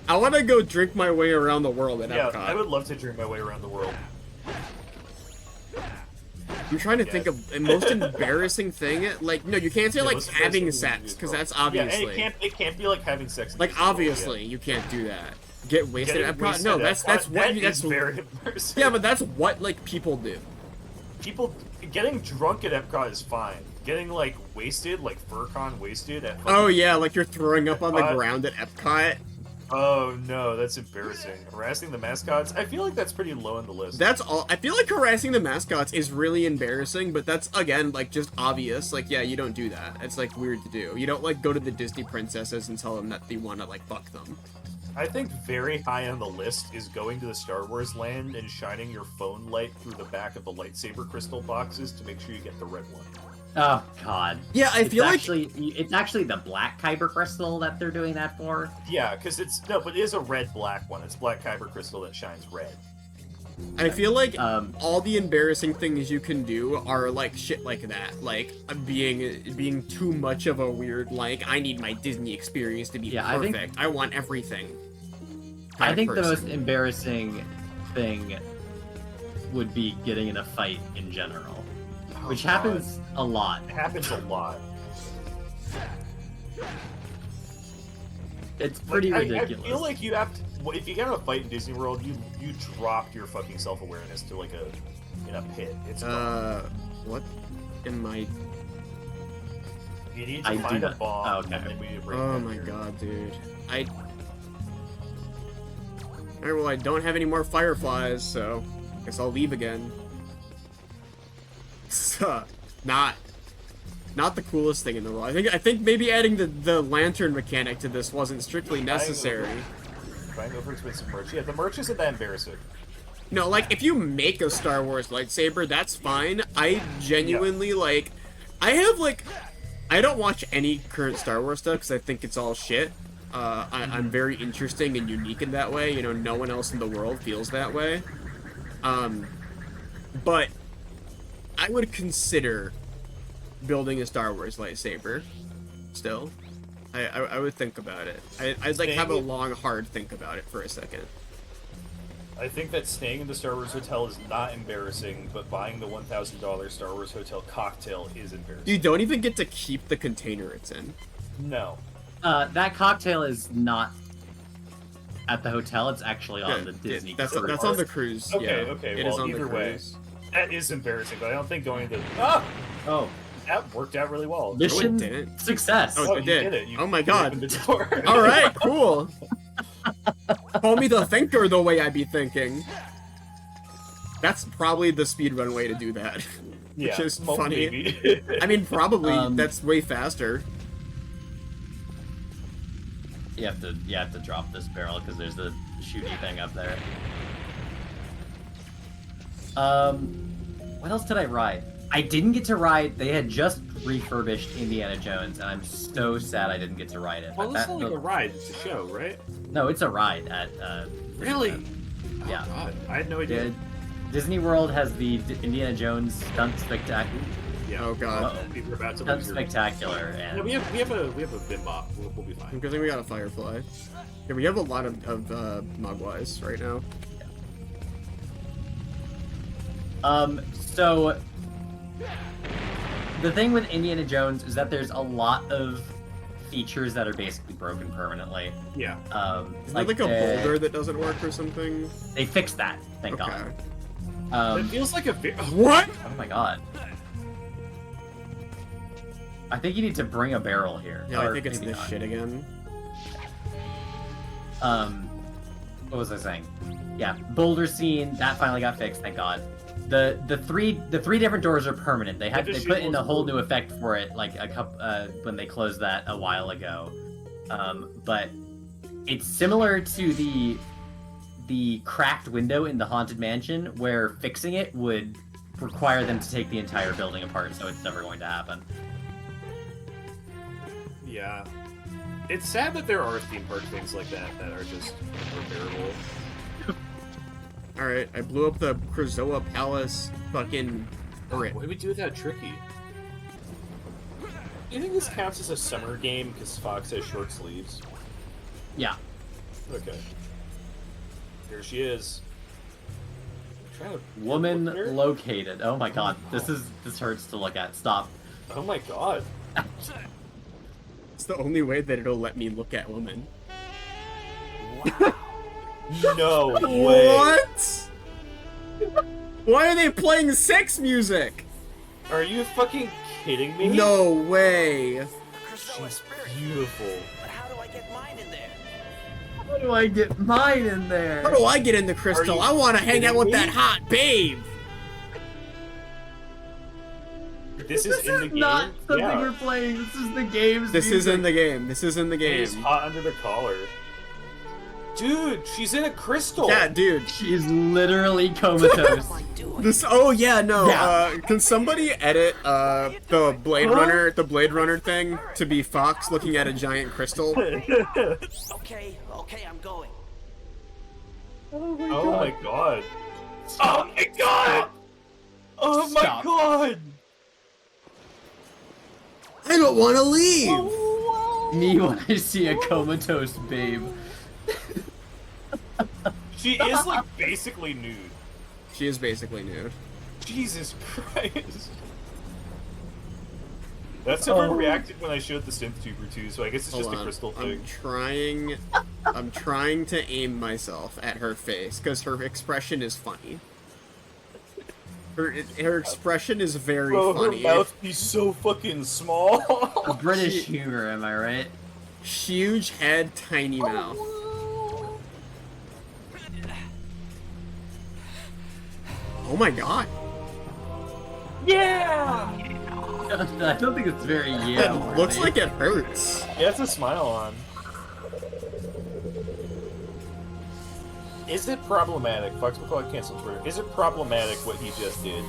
I want to go drink my way around the world at Yeah, Epcot. I would love to drink my way around the world. I'm trying to think of the most embarrassing thing. Like, no, you can't say, Yeah, like, most having embarrassing thing sex, in because Disney that's World. obviously... Yeah, and it can't be like having sex. In Like, Disney World, obviously, you can't do that. Get wasted Getting at Epcot? wasted No, at that's Epcot, what that you... That's is very embarrassing. Yeah, but that's what, like, people do. people getting drunk at Epcot is fine. Getting like wasted, like FurCon wasted at Oh yeah, like you're throwing up on the ground at Epcot. Oh no, that's embarrassing. Harassing the mascots? I feel like that's pretty low on the list. That's all. I feel like harassing the mascots is really embarrassing, but that's, again, like, just obvious. Like, yeah, you don't do that. It's, like, weird to do. You don't, like, go to the Disney princesses and tell them that you want to, like, fuck them. I think very high on the list is going to the Star Wars land and shining your phone light through the back of the lightsaber crystal boxes to make sure you get the red one. Oh God. Yeah, I feel like it's actually the black kyber crystal that they're doing that for. Yeah, because but it is a red-black one. It's black kyber crystal that shines red. I feel like all the embarrassing things you can do are like shit like that, like being too much of a weird, like, I need my Disney experience to be perfect. I want everything. I think the most embarrassing thing would be getting in a fight in general. Which happens a lot. It happens a lot. It's pretty ridiculous. I feel like you have to, if you get in a fight in Disney World, you dropped your fucking self-awareness to like in a pit. It's what am I? You need to find a bomb. Okay. And then we need to break Oh my god, dude. Alright, well, I don't have any more fireflies, so I guess I'll leave again. Not the coolest thing in the world. I think maybe adding the lantern mechanic to this wasn't strictly necessary. Trying over expensive merch. Yeah, the merch isn't that embarrassing. No, like, if you make a Star Wars lightsaber, that's fine. I genuinely, like, I don't watch any current Star Wars stuff because I think it's all shit. I'm very interesting and unique in that way. You know, no one else in the world feels that way. But I would consider building a Star Wars lightsaber. Still, I would think about it. I'd like have a long, hard think about it for a second. I think that staying in the Star Wars hotel is not embarrassing, but buying the $1,000 Star Wars hotel cocktail is embarrassing. You don't even get to keep the container it's in. No. That cocktail is not at the hotel. It's actually on the Disney. That's on the cruise. Okay, yeah. okay. It Well, is on either the way, cruise. that is embarrassing. But I don't think going to that worked out really well. Mission didn't. success. Oh, you did it. Oh my god. opened the door. All right, cool. Call me the thinker the way I be thinking. That's probably the speedrun way to do that. Which is funny. Maybe. I mean, probably that's way faster. You have to drop this barrel because there's a shooty thing up there. What else did I ride? I didn't get to ride. They had just refurbished Indiana Jones, and I'm so sad I didn't get to ride it. Well, it's not like a ride. It's a show, right? No, it's a ride at. Really? Yeah. Oh, God. I had no idea. Disney World has the Indiana Jones Stunt Spectacular. Yeah. Oh god. We're about to Stunt lose your... Spectacular, and No, we have a bimbop. We'll be fine. I'm guessing we got a firefly. Yeah, we have a lot of Mogwais right now. So the thing with Indiana Jones is that there's a lot of features that are basically broken permanently. Yeah. Is there like a boulder that doesn't work or something? They fixed that, thank God. It feels like a... What? Oh my god. I think you need to bring a barrel here. Yeah, or I think it's maybe this not. shit again. What was I saying? Yeah, boulder scene, that finally got fixed, thank God. The three different doors are permanent. They put in a whole new effect for it, like a couple when they closed that a while ago. But it's similar to the cracked window in the Haunted Mansion, where fixing it would require them to take the entire building apart, so it's never going to happen. Yeah. It's sad that there are theme park things like that that are just repairable. Alright, I blew up the Krazoa Palace fucking turret. What do we do with that tricky? Do you think this counts as a summer game because Fox has short sleeves? Yeah. Okay. Here she is. Woman located. Oh my god, this hurts to look at. Stop. Oh my god. It's the only way that it'll let me look at women. No way. What? Why are they playing sex music? Are you fucking kidding me? No way. She's beautiful. But how do I get mine in there? How do I get mine in there? How do I get in the crystal? you I want to hang out with kidding that me? hot babe. This is in the game? Not something Yeah. we're playing. This is the game's This is in the game. This is in the He's game. hot under the collar. Dude, she's in a crystal. Yeah, dude. She's literally comatose. What am I doing? This. Oh yeah, no. Yeah. Can somebody edit the Blade Runner thing to be Fox looking at a giant crystal? Okay, I'm going. Oh my god. Oh my god! Oh my Stop. god! I don't want to leave. Me when I see a comatose babe. She is like basically nude. She is basically nude. Jesus Christ. That's how I reacted when I showed the synth tuber too, so I guess it's Hold just on. a crystal thing. I'm trying to aim myself at her face because her expression is funny. Her expression is very Bro, funny. her mouth be so fucking small. British humor, am I right? Huge head, tiny mouth. Oh my god. Yeah! I don't think it's very That looks like it hurts. He has a smile on. Is it problematic? Fox McCall canceled Twitter. Is it problematic what he just did?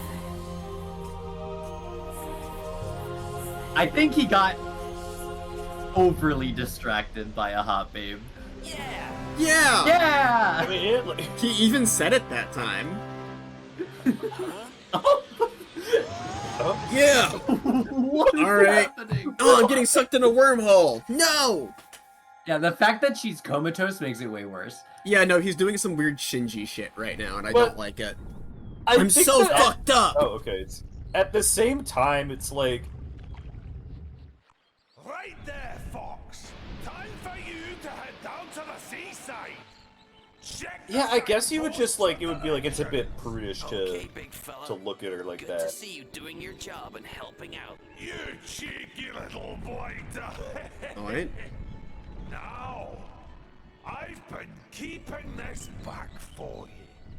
I think he got overly distracted by a hot babe. Yeah. Yeah. I Yeah! mean, it, like, He even said it that time. Yeah. What is All right. happening? Oh, I'm getting sucked in a wormhole. No. Yeah, the fact that she's comatose makes it way worse. Yeah, no, he's doing some weird Shinji shit right now, and I But- don't like it. I I'm think so that- fucked up. Oh, okay. It's, at the same time, it's like, Right there, Fox. Time for you to head down to the seaside. Check the yeah, I guess you would signpost just like, it for would be like, it's a bit prudish Okay, to big fella. look at her like Good that. to see you doing your job and helping out. You cheeky little blighter. Alright. Now, I've been keeping this back for you.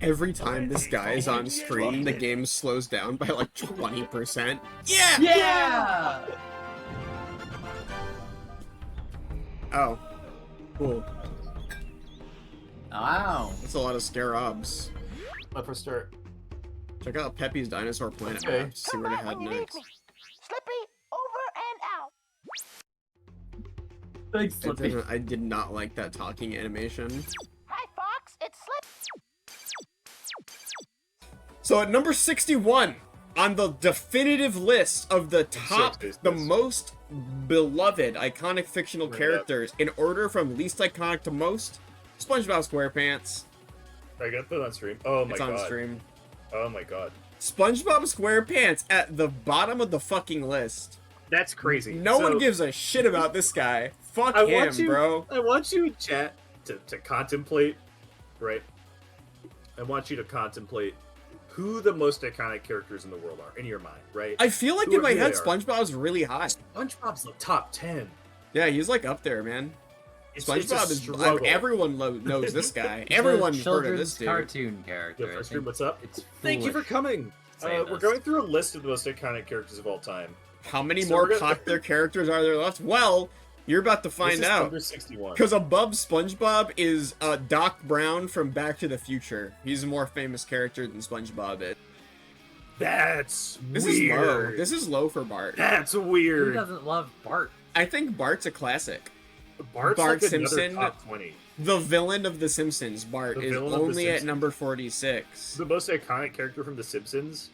Every time this guy is on stream, the game slows down by like 20%. Yeah! Yeah! Oh. Cool. Wow. That's a lot of scarabs. Let her start. Check out Peppy's Dinosaur Planet Okay. map to see where to head next. Slippy, over and out. Thanks, Slippy. I did not like that talking animation. Hi, Fox. It's Slip. So at number 61, on the definitive list of the top, Yes, the yes. most beloved iconic fictional Bring it characters in order from least iconic to most, SpongeBob SquarePants. I got put on stream. Oh my It's god. on stream. Oh my god. SpongeBob SquarePants at the bottom of the fucking list. That's crazy. No So, one gives a shit about this guy. Fuck I him, want you, bro. I want you, chat, to contemplate, right? I want you to contemplate who the most iconic characters in the world are in your mind, right? I feel like Who in my they head, are. SpongeBob's really high. SpongeBob's the top 10. Yeah, he's like up there, man. It's SpongeBob a is. struggle. Everyone knows this guy. Everyone's heard of children's this dude. cartoon Yo, character. I first think stream, what's up? It's Thank you for foolish. coming. Say We're this. going through a list of the most iconic characters of all time. How many So more we're gonna- popular characters are there left? Well, you're about to This find is out. number 61. Because above SpongeBob is Doc Brown from Back to the Future. He's a more famous character than SpongeBob is. That's This weird. is low. This is low for Bart. That's Who weird. doesn't love Bart? I think Bart's a classic. Bart's Bart like another Simpson? top 20. The villain of The Simpsons, Bart, The is villain of The only at Simpsons. number 46. The most iconic character from The Simpsons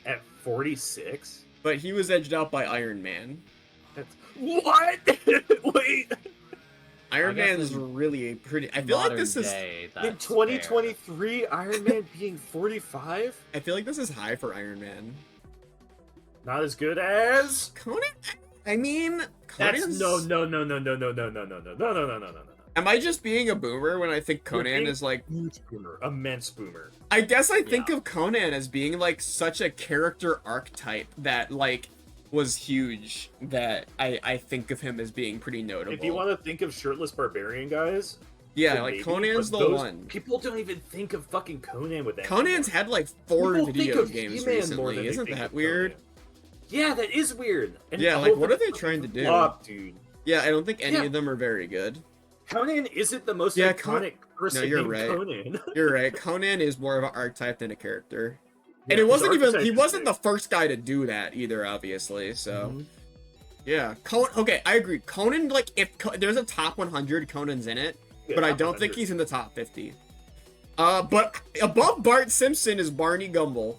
at 46. But he was edged out by Iron Man. That's what? Wait, Iron I guess Man's in really a pretty. I feel like Modern this is. day, in that's 2023, Iron Man being 45, I feel like this is high for Iron Man. not as good as. Conan. I mean, That's Conan's. no. Am I just being a boomer when I think Conan is like huge boomer, immense boomer? I guess I think of Conan as being like such a character archetype that like was huge that I think of him as being pretty notable. If you want to think of shirtless barbarian guys, yeah, like maybe, Conan's the one. People don't even think of fucking Conan with that. Conan's had like 4 video games recently. Isn't that weird? Conan. Yeah, that is weird. And yeah, like what are they trying to do? Flop, dude. Yeah, I don't think any of them are very good. Conan isn't the most iconic person. No, you're named right. Conan. You're right. Conan is more of an archetype than a character. Yeah, and it wasn't even, he wasn't the first guy to do that either, obviously, so. Yeah, okay, I agree. Conan, like, if there's a top 100, Conan's in it, but I don't think he's in the top 50. But above Bart Simpson is Barney Gumble.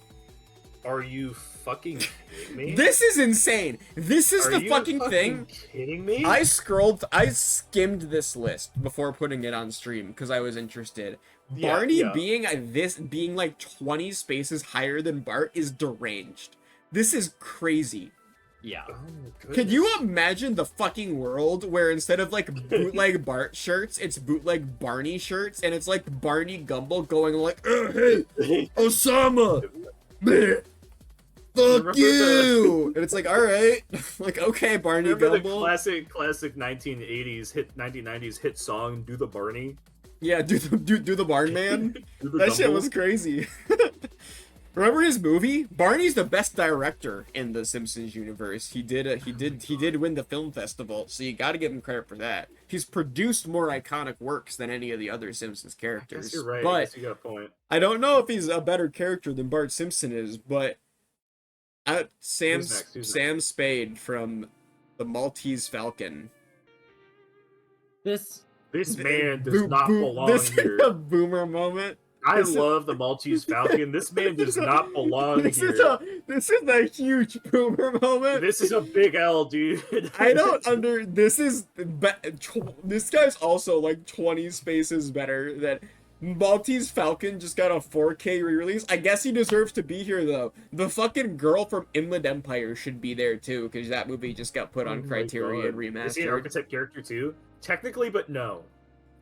Are you fucking kidding me? This is insane. This is the fucking thing. Kidding me? I skimmed this list before putting it on stream because I was interested. Barney being like 20 spaces higher than Bart is deranged. This is crazy. Yeah. Oh, can you imagine the fucking world where instead of like bootleg Bart shirts, it's bootleg Barney shirts, and it's like Barney Gumble going like, hey, Osama, fuck you, and it's like, all right, like, okay, Barney Remember Gumble. The classic 1990s hit song, "Do the Barney." Yeah, do the Barn Man. That shit was crazy. Remember his movie? Barney's the best director in the Simpsons universe. He did win the film festival, so you got to give him credit for that. He's produced more iconic works than any of the other Simpsons characters. I guess you're right. But I guess you got a point. I don't know if he's a better character than Bart Simpson is, but Sam Spade from the Maltese Falcon. This man does not belong here. Is a boomer moment. I love the Maltese Falcon. This man does not belong here. This is a huge boomer moment. This is a big L, dude. I don't this guy's also like 20 spaces better than Maltese Falcon. Just got a 4K re-release. I guess he deserves to be here though. The fucking girl from Inland Empire should be there too, because that movie just got put on Criterion Remastered. Is he an archetype character too? Technically, but no.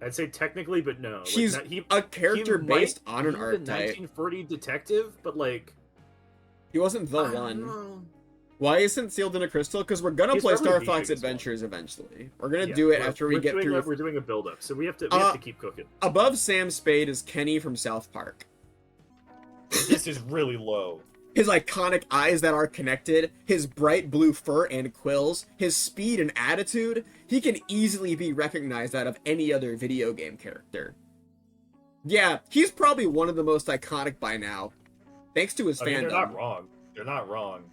I'd say technically, but no. He's a character based on an archetype. 1940 detective, but like... He wasn't the one. Why isn't Sealed in a Crystal? Because we're gonna play Star Fox Adventures eventually. We're gonna do it after we get through... We're doing a build-up, so we have to keep cooking. Above Sam Spade is Kenny from South Park. This is really low. His iconic eyes that are connected, his bright blue fur and quills, his speed and attitude, he can easily be recognized out of any other video game character. Yeah, he's probably one of the most iconic by now, thanks to his fandom. They're not wrong. They're not wrong.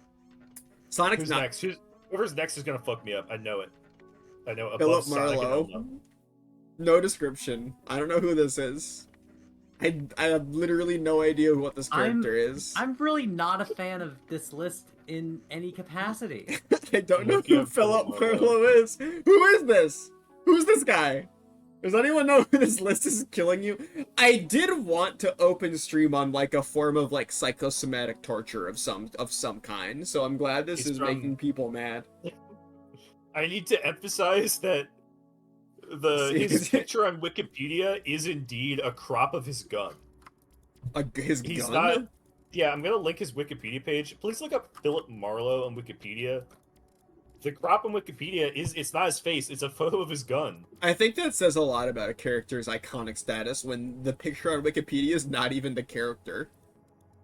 Sonic's Who's next? Whoever's next is gonna fuck me up. I know it. I know. Philip Marlowe. No description. I don't know who this is. I have literally no idea what this character is. I'm really not a fan of this list in any capacity. I don't know who Philip Marlowe is. Who is this? Who's this guy? Does anyone know who this list is killing you? I did want to open stream on like a form of like psychosomatic torture of some kind, so I'm glad this is making people mad. I need to emphasize that his picture on Wikipedia is indeed a crop of his gun. He's gun? Not. Yeah, I'm gonna link his Wikipedia page. Please look up Philip Marlowe on Wikipedia. The crop on Wikipedia it's not his face, it's a photo of his gun. I think that says a lot about a character's iconic status when the picture on Wikipedia is not even the character.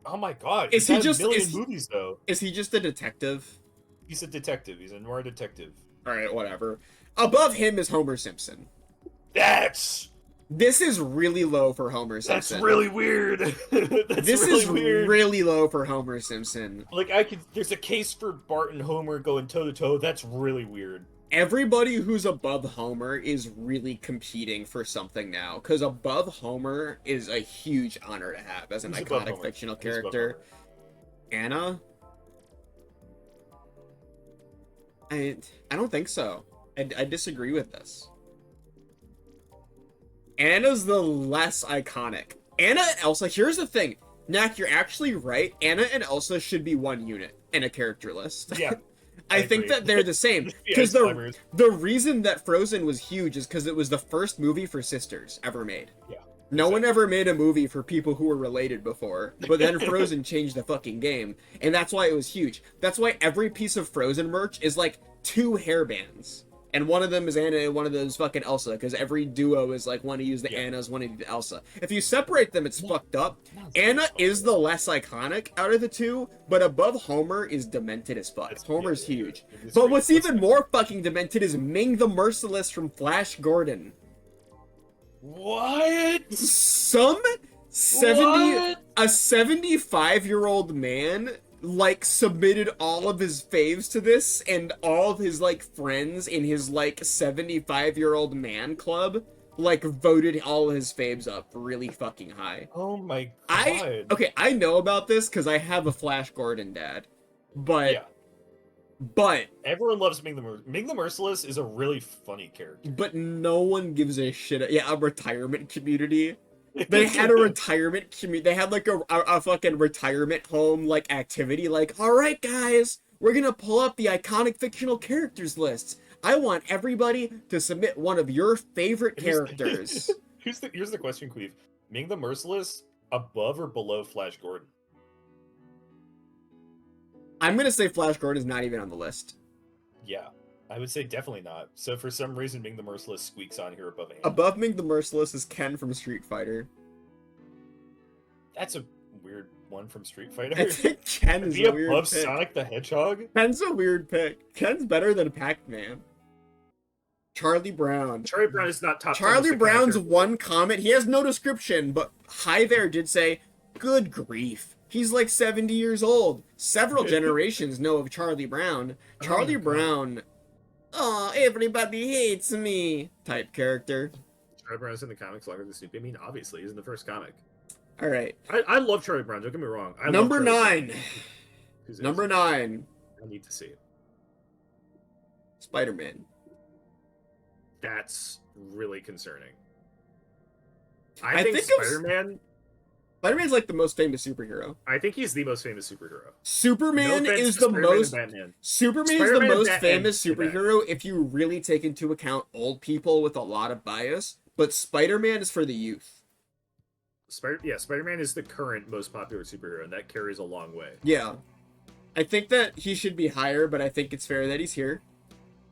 Oh my god, is he just movies though? Is he just a detective? He's a detective. He's a noir detective. Alright, whatever. Above him is Homer Simpson. This is really low for Homer Simpson. That's really weird. This is really low for Homer Simpson. Like, there's a case for Bart and Homer going toe-to-toe. That's really weird. Everybody who's above Homer is really competing for something now, because above Homer is a huge honor to have as an iconic fictional character. Anna? I don't think so. I disagree with this. Anna's the less iconic. Anna and Elsa, here's the thing. Knack, you're actually right. Anna and Elsa should be one unit in a character list. Yeah. I think agree. that they're the same. The Because ice climbers. the reason that Frozen was huge is because it was the first movie for sisters ever made. Yeah. No one ever made a movie for people who were related before, but then Frozen changed the fucking game, and that's why it was huge. That's why every piece of Frozen merch is like 2 hairbands. And one of them is Anna and one of them is fucking Elsa, because every duo is like, one to use the Annas, one to use the Elsa. If you separate them, it's fucked up. Anna is the less iconic out of the two, but above Homer is demented as fuck. Homer's huge. But what's even more fucking demented is Ming the Merciless from Flash Gordon. What? Some 75-year-old man like submitted all of his faves to this, and all of his like friends in his like 75-year-old man club like voted all of his faves up really fucking high. Oh my god. I know about this because I have a Flash Gordon dad, but everyone loves Ming the Merciless is a really funny character. but no one gives a shit. Yeah, a retirement community. They had a retirement community. They had like a fucking retirement home like activity. Like, all right, guys, we're gonna pull up the iconic fictional characters lists. I want everybody to submit one of your favorite characters. Here's the question, Qweave. Ming the Merciless above or below Flash Gordon? I'm gonna say Flash Gordon is not even on the list. Yeah, I would say definitely not. So for some reason, Ming the Merciless squeaks on here above Anna. Above Ming the Merciless is Ken from Street Fighter. That's a weird one from Street Fighter. I think Ken is a weird above pick. Sonic the Hedgehog? Ken's a weird pick. Ken's better than Pac-Man. Charlie Brown. Charlie Brown is not top 10 Charlie most iconic Brown's character. one comment, he has no description, but Hi There did say, good grief. He's like 70 years old. Several generations know of Charlie Brown. Charlie Brown, oh, everybody hates me type character. Charlie Brown's in the comics longer than Snoopy. I mean, obviously, he's in the first comic. All right. I love Charlie Brown, don't get me wrong. I love Number Charlie 9. Brown. Who's Number it? 9. I need to see it. Spider-Man. That's really concerning. I I think think of- Spider-Man... Spider-Man's like the most famous superhero. I think he's the most famous superhero. Superman No offense is to the Spider-Man most... and Batman. Superman is Spider-Man the and most Batman famous do that. superhero if you really take into account old people with a lot of bias, but Spider-Man is for the youth. Spider-Man is the current most popular superhero, and that carries a long way. Yeah. I think that he should be higher, but I think it's fair that he's here.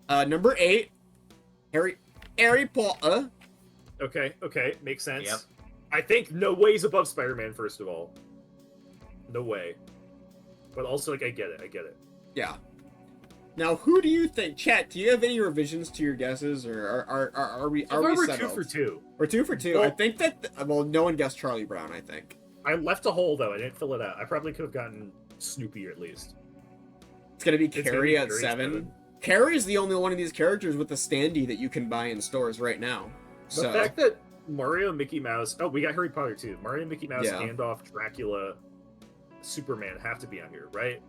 Number 8, Harry Potter. Okay, makes sense. Yep. I think no way he's above Spider-Man, first of all. No way. But also, like, I get it. Yeah. Now, who do you think, chat, do you have any revisions to your guesses, or are we So far, we're settled? 2 for 2. We're 2 for 2. I Well- think that, well, no one guessed Charlie Brown, I think. I left a hole, though. I didn't fill it out. I probably could have gotten Snoopy, at least. It's gonna be It's gonna Carrie be at Carrie 7. Carrie's the only one of these characters with a standee that you can buy in stores right now. The So, fact that Mario and Mickey Mouse... Oh, we got Harry Potter, too. Mario, Mickey Mouse, Yeah. Gandalf, Dracula, Superman have to be on here, right?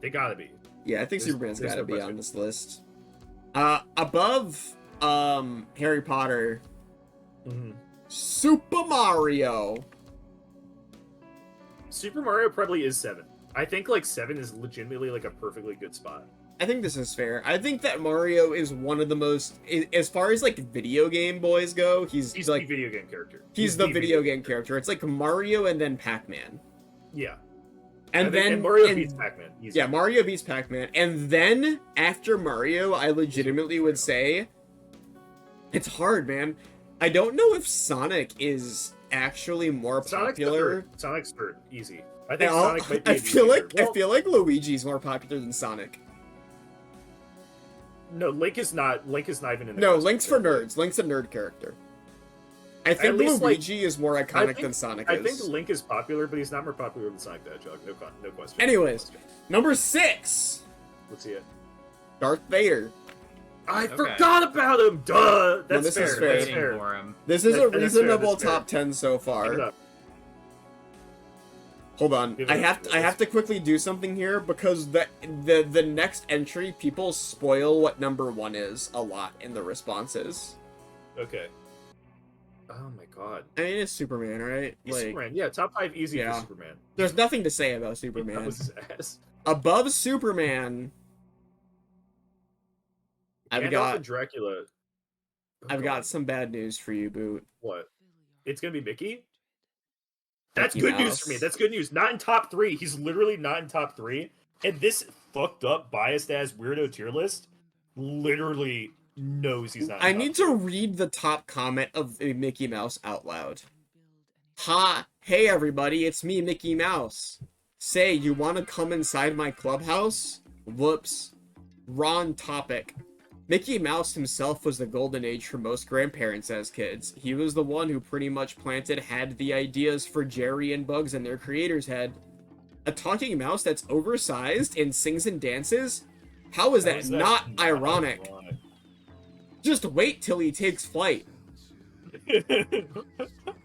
They gotta be. yeah, I think There's- Superman's there's gotta no be question. on this list. Above, Harry Potter, Mm-hmm. Super Mario. Super Mario probably is 7. I think, like, 7 is legitimately, like, a perfectly good spot. I think this is fair. I think that Mario is one of the most, as far as like video game boys go, he's like the video game character. he's the video game character. It's like Mario and then Pac-Man. Yeah. And then and Mario and- beats Pac-Man. Easy. Yeah, Mario beats Pac-Man. And then after Mario, I legitimately would say it's hard, man. I don't know if Sonic is actually more Sonic's the popular. third. Sonic's third. Easy. I think I'll- Sonic might be I a feel like beater. I feel like Luigi's more popular than Sonic. No, Link is not even in the No, list. Link's for nerds. Link's a nerd character. I think least, like, Luigi is more iconic than Sonic I is. think Link is popular, but he's not more popular than Sonic the Hedgehog. No question. Anyways, number 6, Let's see it. Darth Vader. I Okay. forgot about him. Duh. That's this fair. is fair. That's Waiting fair. for him. This is a That's fair, reasonable that's fair. top 10 so Give it far. up. Hold on, Give it I up. have to quickly do something here because the next entry people spoil what number 1 is a lot in the responses. Okay. Oh my god. I mean, it's Superman, right? He's Like, Superman. Yeah, top 5 easy Yeah. for Superman. there's nothing to say about That Superman. was his ass. Above Superman, I've Gandalf got and Dracula. I've got some bad news for you, Boot. What? It's gonna be Mickey? That's Mickey good news for me. Mouse. That's good news. Not in top 3. He's literally not in top 3. And this fucked up, biased ass weirdo tier list literally knows he's not in I top need 3. to read the top comment of Mickey Mouse out loud. Ha! Hey everybody, it's me, Mickey Mouse. Say, you wanna come inside my clubhouse? Whoops. Wrong topic. Mickey Mouse himself was the golden age for most grandparents as kids. He was the one who pretty much had the ideas for Jerry and Bugs in their creator's head. A talking mouse that's oversized and sings and dances? How is that not ironic? Just wait till he takes flight.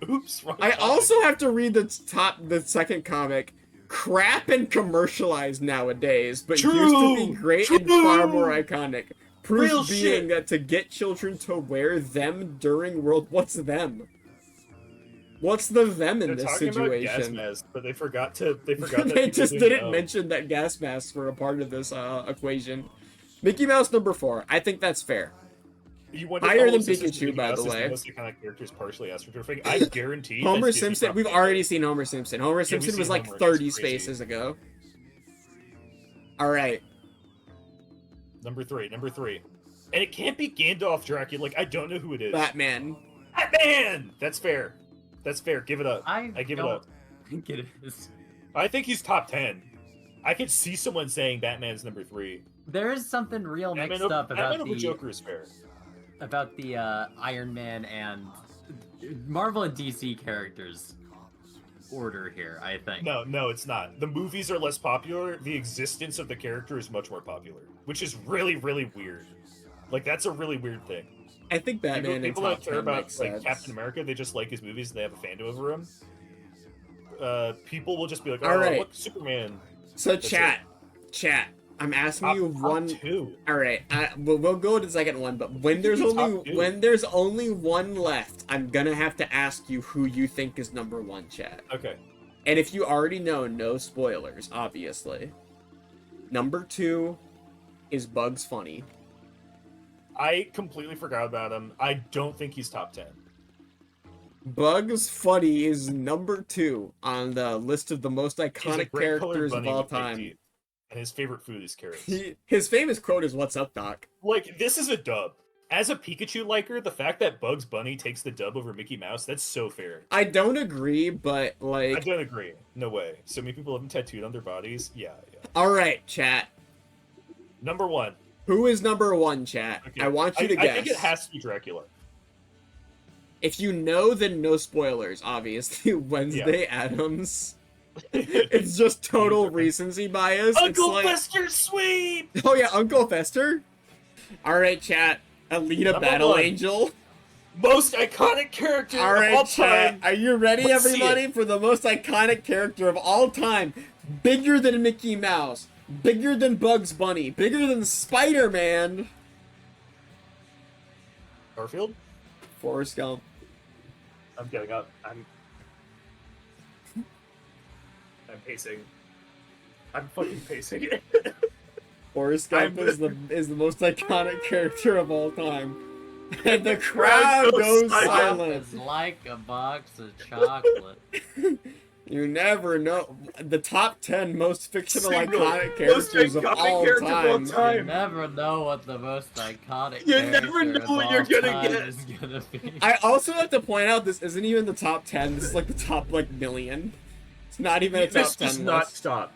Oops. Wrong I topic. also have to read the second comic. Crap and commercialized nowadays, but used to be great and far more iconic. Proof Real being shit. that to get children to wear them during World... What's them? What's the them in They're this talking about gas situation? masks, but they forgot that They people just didn't didn't know. mention that gas masks were a part of this equation. Mickey Mouse number 4. I think that's fair. You wonder Higher if than Homer Simpson's Pikachu, Mickey by Mouse the is way. most iconic characters partially astroturfing. I guarantee. Homer that's Disney Simpson. top We've 10. already seen Homer Simpson. Homer we've Simpson was seen like Homer. 30 It's crazy. spaces ago. Alright. Number three. And it can't be Gandalf Dracula. Like, I don't know who it is. Batman. Batman! That's fair. That's fair. Give it up. I give it don't up. think it is. I think he's top 10. I could see someone saying Batman's number 3. There is something real Batman mixed over, up Batman about over the Joker is fair. Iron Man and Marvel and DC characters order here, I think. No, it's not. The movies are less popular. The existence of the character is much more popular, which is really, really weird. Like, that's a really weird thing. I think Batman People in don't top care 10 about makes like sense. Captain America. They just like his movies and they have a fandom over him. People will just be like, "Oh, All right. look, Superman." So That's chat. I'm asking you one. Two. All right, we'll go to the second one, but when there's do top only two. when there's only one left, I'm gonna have to ask you who you think is number 1, chat. Okay. And if you already know, no spoilers, obviously. Number 2 is Bugs Funny. I completely forgot about him. I don't think he's top 10. Bugs Funny is number 2 on the list of the most He's a iconic great colored characters of bunny all with big time. teeth, and his favorite food is carrots. His famous quote is, "What's up, Doc?" Like, this is a dub. As a Pikachu liker, the fact that Bugs Bunny takes the dub over Mickey Mouse, that's so fair. I don't agree, but I like, don't agree. No way. So many people have him tattooed on their bodies. Yeah. all right, chat. Number 1. Who is number 1, chat? Okay. I want you to guess. I think it has to be Dracula. If you know, then no spoilers, obviously. Wednesday Addams. It's just total recency bias. Uncle it's like, Fester Sweep! oh yeah, Uncle Fester? Alright, chat. Alita Number Battle 1. Angel. Most iconic character of all Alright, chat. time. Are you ready, Let's see everybody, it. for the most iconic character of all time? Bigger than Mickey Mouse. Bigger than Bugs Bunny. Bigger than Spider-Man. Garfield? Forrest Gump. I'm getting up. I'm pacing. I'm fucking pacing. Forrest Gump I'm- is the most iconic character of all time. And the crowd goes silent. It's like a box of chocolate. You never know. The top 10 most fictional Single iconic most characters of iconic all character of all time. time. You never know what the most iconic You never character know of what you're all gonna time get. is gonna be. I also have to point out this isn't even the top 10. This is like the top like million. It's not even a top This 10 does not list. stop.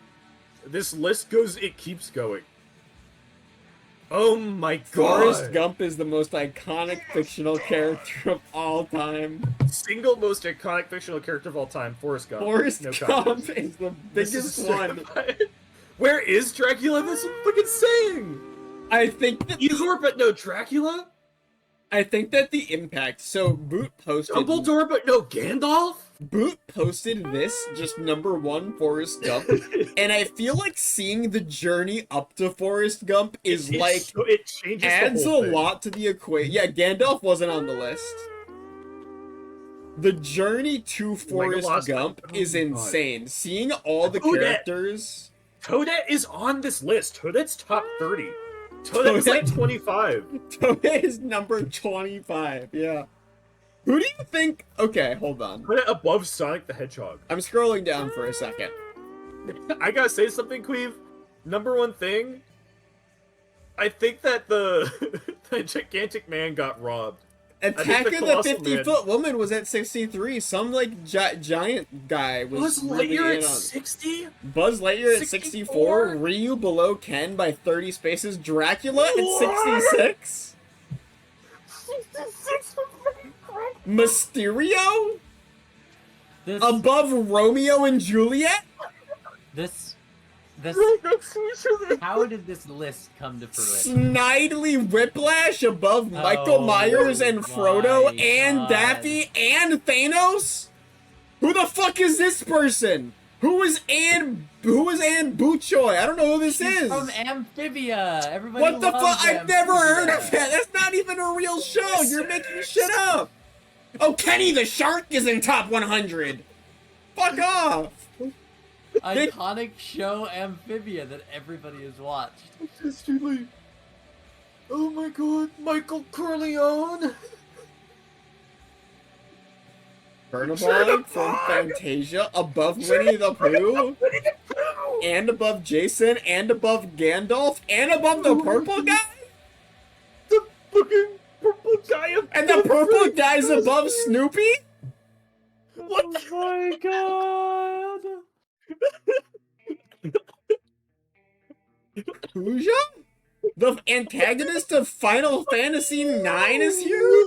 This list goes. It keeps going. Oh my Forrest god! Gump is the most iconic fictional character of all time. Single most iconic fictional character of all time. Forrest Gump. Forrest No Gump contest. is the This is biggest one. certified. Where is Dracula? That's what I'm fucking saying. I think that Eeyore, but no Dracula. the impact. So Boot posted Dumbledore, but no Gandalf. Boot posted this, just number 1 Forrest Gump, and I feel like seeing the journey up to Forrest Gump is like it changes adds the whole a thing. lot to the equation. Yeah, Gandalf wasn't on the list. The journey to Forrest Legolas- Gump oh is my God. insane. Seeing all the Toadette. characters. Toadette is on this list. Toadette's top 30. Toadet's like 25. Toadette is number 25, yeah. Who do you think... Okay, hold on. Put it above Sonic the Hedgehog. I'm scrolling down for a second. I gotta say something, Qweave. Number one thing, I think that the gigantic man got robbed. Attack of the Colossal 50-foot woman was at 63. Some, like, giant guy was Buzz really Lightyear in at on... 60? Buzz Lightyear at 64. Ryu below Ken by 30 spaces. Dracula at 66. Mysterio? This, Above Romeo and Juliet? this, how did this list come to fruition? Snidely Whiplash above Michael Oh Myers and Frodo my and God. Daffy and Thanos? Who the fuck is this person? Who is Anne Buchoy? I don't know who this She's is. from Amphibia. Everybody What the loves fuck? I've never heard of Amphibia. that. That's not even a real show. You're making shit up. Oh, Kenny the Shark is in top 100. Fuck off. Iconic show Amphibia that everybody has watched. Oh my god, Michael Corleone! Bernabog from Fantasia, above Winnie the Pooh, and above Jason, and above Gandalf, and above the purple guy? The fucking purple guy of And the purple guy's above Snoopy? What Oh my god! Pooja? The antagonist of Final Fantasy IX is here?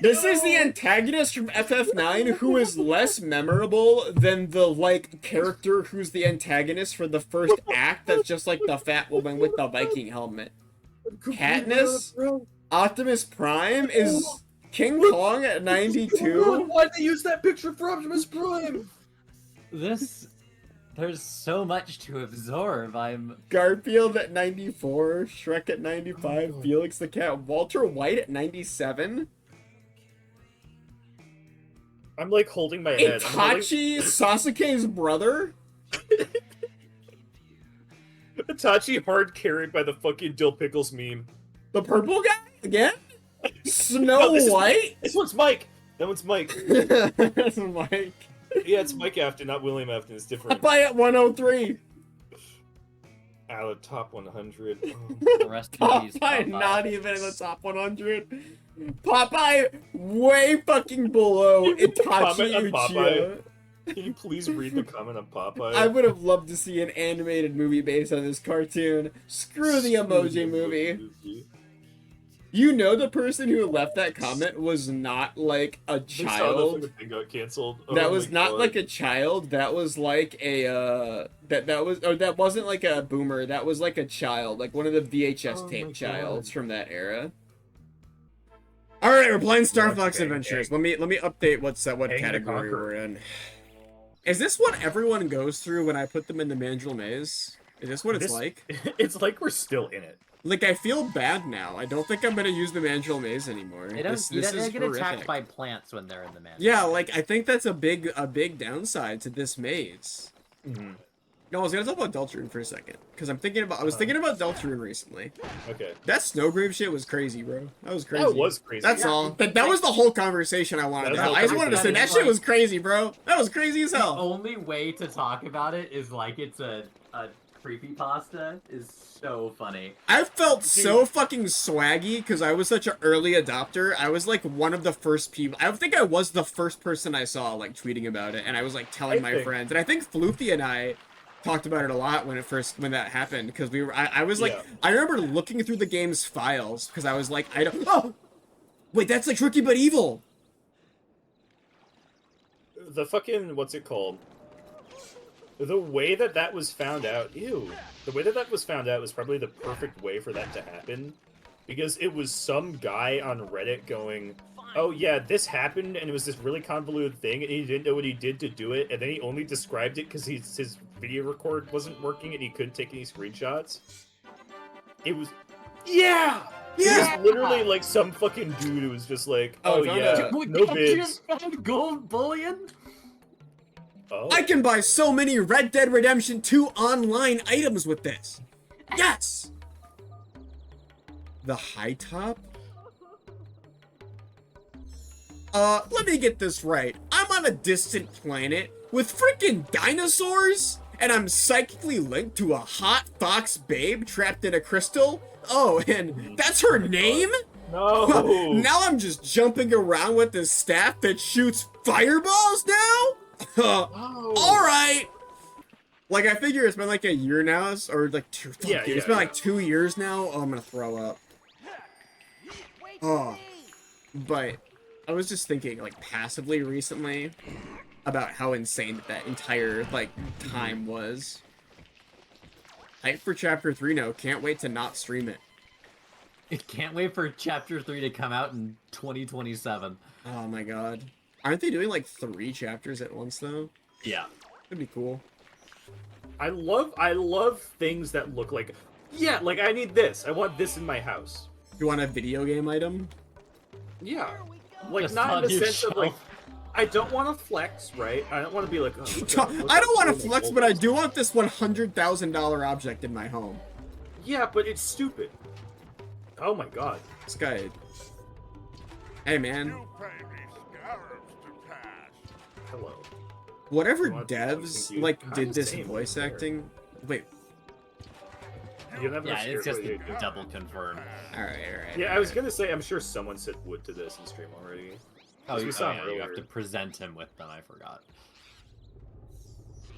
This is the antagonist from FF9 who is less memorable than the, like, character who's the antagonist for the first act that's just like the fat woman with the Viking helmet. Katniss? Optimus Prime is King Kong at 92? Why'd they use that picture for Optimus Prime? There's so much to absorb. Garfield at 94, Shrek at 95, Felix the Cat, Walter White at 97, I'm like holding my head. Itachi, Sasuke's brother? Itachi hard carried by the fucking Dill Pickles meme. The purple guy? Again? Snow No, this is- White? This one's Mike! That one's Mike. That's Mike. Yeah, it's Mike Afton, not William Afton. It's different. Popeye at 103. Out of top 100. Rest in peace, Popeye not even in the top 100. Popeye way fucking below Itachi Comment on Uchiha. Popeye. Can you please read the comment on Popeye? I would have loved to see an animated movie based on this cartoon. Screw the emoji movie. You know the person who left that comment was not like a They saw the child. thing got canceled. That Oh was my not God. like a child. That was like a that wasn't like a boomer. That was like a child, like one of the VHS Oh tape my childs God. from that era. All right, we're playing Star Yes, Fox dang, Adventures. dang. Let me update what Hang the category Conqueror. we're in. Is this what everyone goes through when I put them in the Mandrill Maze? Is this what it's This- like? It's like we're still in it. Like, I feel bad now. I don't think I'm gonna use the Mandrill Maze anymore. They don't, This they is get horrific. attacked by plants when they're in the man. Yeah, like, I think that's a big downside to this maze. Mhm. No, I was gonna talk about Deltarune for a second, because I was thinking about Deltarune recently. Okay. That Snowgrave shit was crazy, bro. That was crazy. That was crazy. That's all. That was the whole conversation I wanted That to was have. the I just whole wanted to say that conversation. shit was crazy, bro. That was crazy as The hell. only way to talk about it is like it's a creepypasta is so funny. I felt so fucking swaggy because I was such an early adopter. I was like one of the first people. I think I was the first person I saw like tweeting about it, and I was like telling my friends. And I think Floofy and I talked about it a lot when that happened because I was like Yeah. I remember looking through the game's files because I was like wait, that's like Tricky but Evil. The fucking, what's it called? The way that was found out, the way that was found out was probably the perfect way for that to happen. Because it was some guy on Reddit going, oh yeah, this happened, and it was this really convoluted thing, and he didn't know what he did to do it, and then he only described it because his video record wasn't working and he couldn't take any screenshots. It was... Yeah! It was literally like some fucking dude who was just like, oh found yeah, a- no bids. Gold bullion? Oh. I can buy so many Red Dead Redemption 2 online items with this. Yes! The high top? Let me get this right. I'm on a distant planet with freaking dinosaurs, and I'm psychically linked to a hot fox babe trapped in a crystal? Oh, and that's her name? No! Now I'm just jumping around with this staff that shoots fireballs now? Alright! Like, I figure it's been like a year now, or like it's been like 2 years now. Oh, I'm gonna throw up. Oh. But I was just thinking, like, passively recently about how insane that entire, like, time was. Hype for Chapter 3 now. Can't wait to not stream it. Can't wait for Chapter 3 to come out in 2027. Oh my god. Aren't they doing, like, 3 chapters at once, though? Yeah. That'd be cool. I love things that look like, yeah, like I need this. I want this in my house. You want a video game item? Yeah. Like, Just not on in the your sense of, like, shelf. I don't want to flex, right? I don't want to be like, oh, I don't want to flex, but I do want this $100,000 object in my home. Yeah, but it's stupid. Oh my god. This guy... Hey, man. Hello. Whatever want devs, something like, cute. did Kinda this same, voice fair. acting... Wait. You never Yeah, scared it's just what a you do. double confirm. Alright. Yeah, I was gonna say, I'm sure someone said wood to this in stream already. Oh, We saw him yeah, you have earlier. to present him with them, I forgot.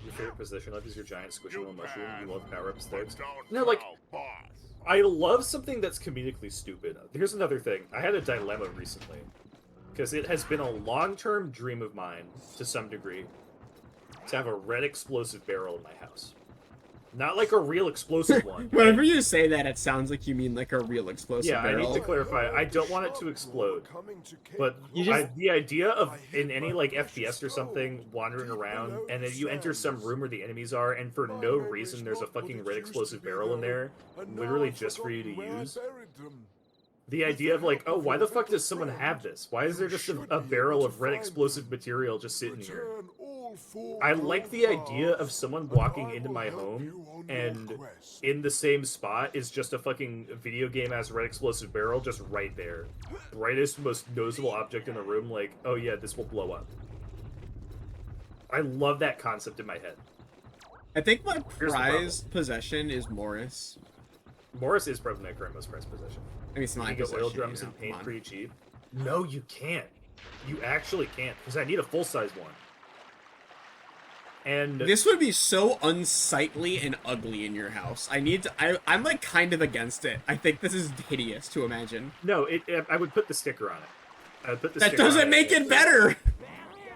Your favorite position life is your giant squishy little mushroom. You love power-up aesthetics. No, like, I love something that's comedically stupid. Here's another thing. I had a dilemma recently. Because it has been a long-term dream of mine, to some degree, to have a red explosive barrel in my house. Not like a real explosive one. Whenever you say that, it sounds like you mean like a real explosive Yeah, barrel. I need to clarify. I don't want it to explode. But You just- the idea of, in any, like, FPS or something, wandering around, and then you enter some room where the enemies are, and for no reason there's a fucking red explosive barrel in there, literally just for you to use. The idea of, like, oh, why the fuck does someone have this? Why is there just a barrel of red explosive material just sitting here? I like the idea of someone walking into my home, and in the same spot is just a fucking video game-ass red explosive barrel just right there. Brightest, most noticeable object in the room, like, oh yeah, this will blow up. I love that concept in my head. I think my Here's the prized possession is Morris. Morris is probably my current most prized possession. I mean, it's not You my can get oil possession, drums you know, and paint come on. pretty cheap. No, you can't. You actually can't, because I need a full-size one. And This would be so unsightly and ugly in your house. I'm like kind of against it. I think this is hideous to imagine. no, I would put the sticker on it. I would put the That sticker on doesn't make it better!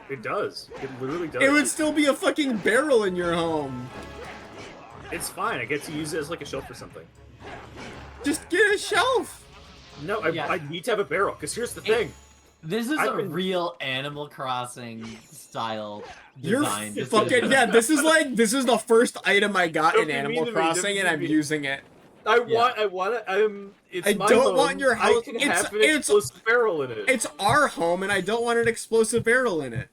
It does. It literally does. It would still be a fucking barrel in your home. It's fine. I get to use it as like a shelf or something. Just get a shelf! No, Yeah. I need to have a barrel, because here's the thing. This is I've a been- real Animal Crossing style You're design. fucking, yeah, this is the first item I got Don't in be mean Animal to me, Crossing don't and I'm be- using it. I want it. It's I my don't home. want your I house- can it's- have an it's- explosive barrel in it. It's our home and I don't want an explosive barrel in it.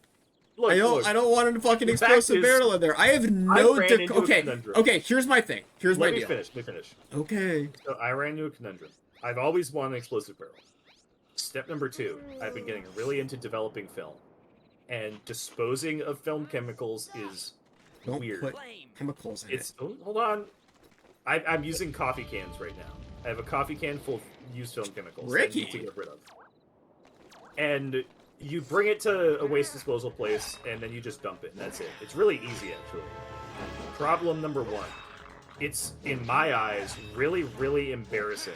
Look, I don't want a fucking The fact explosive is, barrel in there. I have no ran into a okay, conundrum. okay, here's my thing. Here's my Let me deal. finish. Okay. So I ran into a conundrum. I've always wanted an explosive barrel. Step number 2, I've been getting really into developing film. And disposing of film chemicals is Don't weird. put chemicals in It's hold on. I'm using coffee cans right now. I have a coffee can full of used film chemicals that I Ricky. need to get rid of. And you bring it to a waste disposal place, and then you just dump it, and that's it. It's really easy, actually. Problem number 1. It's, in my eyes, really, really embarrassing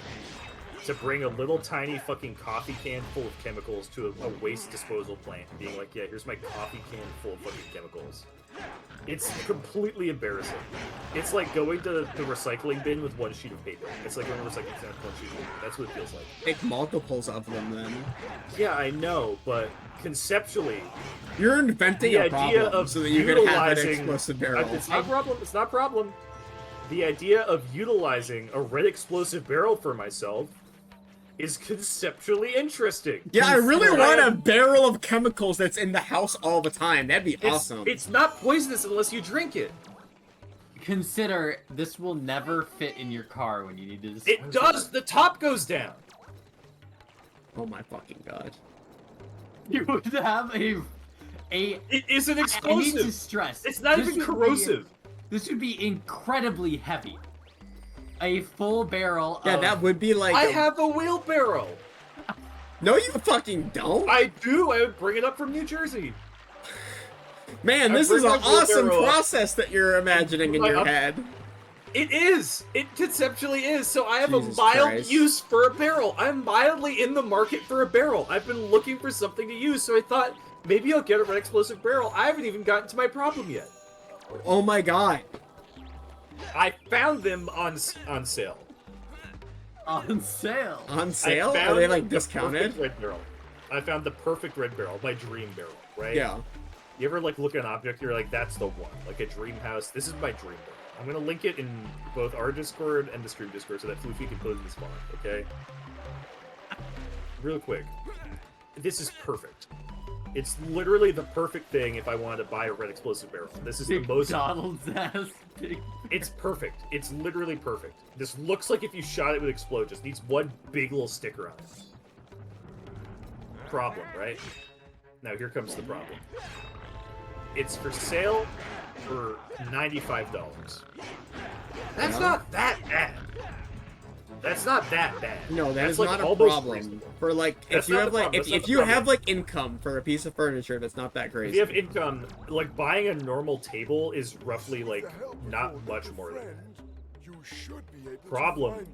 to bring a little tiny fucking coffee can full of chemicals to a waste disposal plant, being like, yeah, here's my coffee can full of fucking chemicals. It's completely embarrassing. It's like going to the recycling bin with one sheet of paper. It's like going to the recycling center with one sheet of paper. That's what it feels like. Make multiples of them then. Yeah, I know, but conceptually, You're inventing the a idea problem of so that you can have an utilizing explosive barrel. It's not a problem. It's not a problem. The idea of utilizing a red explosive barrel for myself is conceptually interesting. Yeah, I really Consider want I a am- barrel of chemicals that's in the house all the time. That'd be It's, awesome. it's not poisonous unless you drink it. consider this will never fit in your car when you need to. It does. The top goes down. Oh my fucking god. You would have a. It is an I need explosive. to stress. It's not this even would be- corrosive. This would be incredibly heavy. A full barrel. Yeah, of... that would be like. I have a wheelbarrow. No, you fucking don't. I do. I would bring it up from New Jersey. Man, I this is bring an my awesome wheelbarrow up. process that you're imagining in My your up- head. It is. It conceptually is. So I have Jesus a mild Christ. use for a barrel. I'm mildly in the market for a barrel. I've been looking for something to use, so I thought maybe I'll get a red explosive barrel. I haven't even gotten to my problem yet. Oh my god. I found them on sale. On sale. On sale? I Are found they like the discounted? perfect red barrel. I found the perfect red barrel, my dream barrel, right? Yeah. You ever like look at an object, you're like, that's the one, like a dream house. This is my dream barrel. I'm gonna link it in both our Discord and the stream Discord so that Floofy can put it in the spawn, okay? Real quick. This is perfect. It's literally the perfect thing if I wanted to buy a red explosive barrel. This is the most... McDonald's ass. It's perfect. It's literally perfect. This looks like if you shot it would explode. Just needs one big little sticker on it. Problem, right? Now here comes the problem. It's for sale for $95. That's not that bad. That's not that bad. No, That's is like not a almost problem. reasonable. For like, That's if you not have the like, problem. if, That's not if the you problem. have like income for a piece of furniture, that's not that If crazy. you have income, like buying a normal table is roughly like not much more than that. Problem,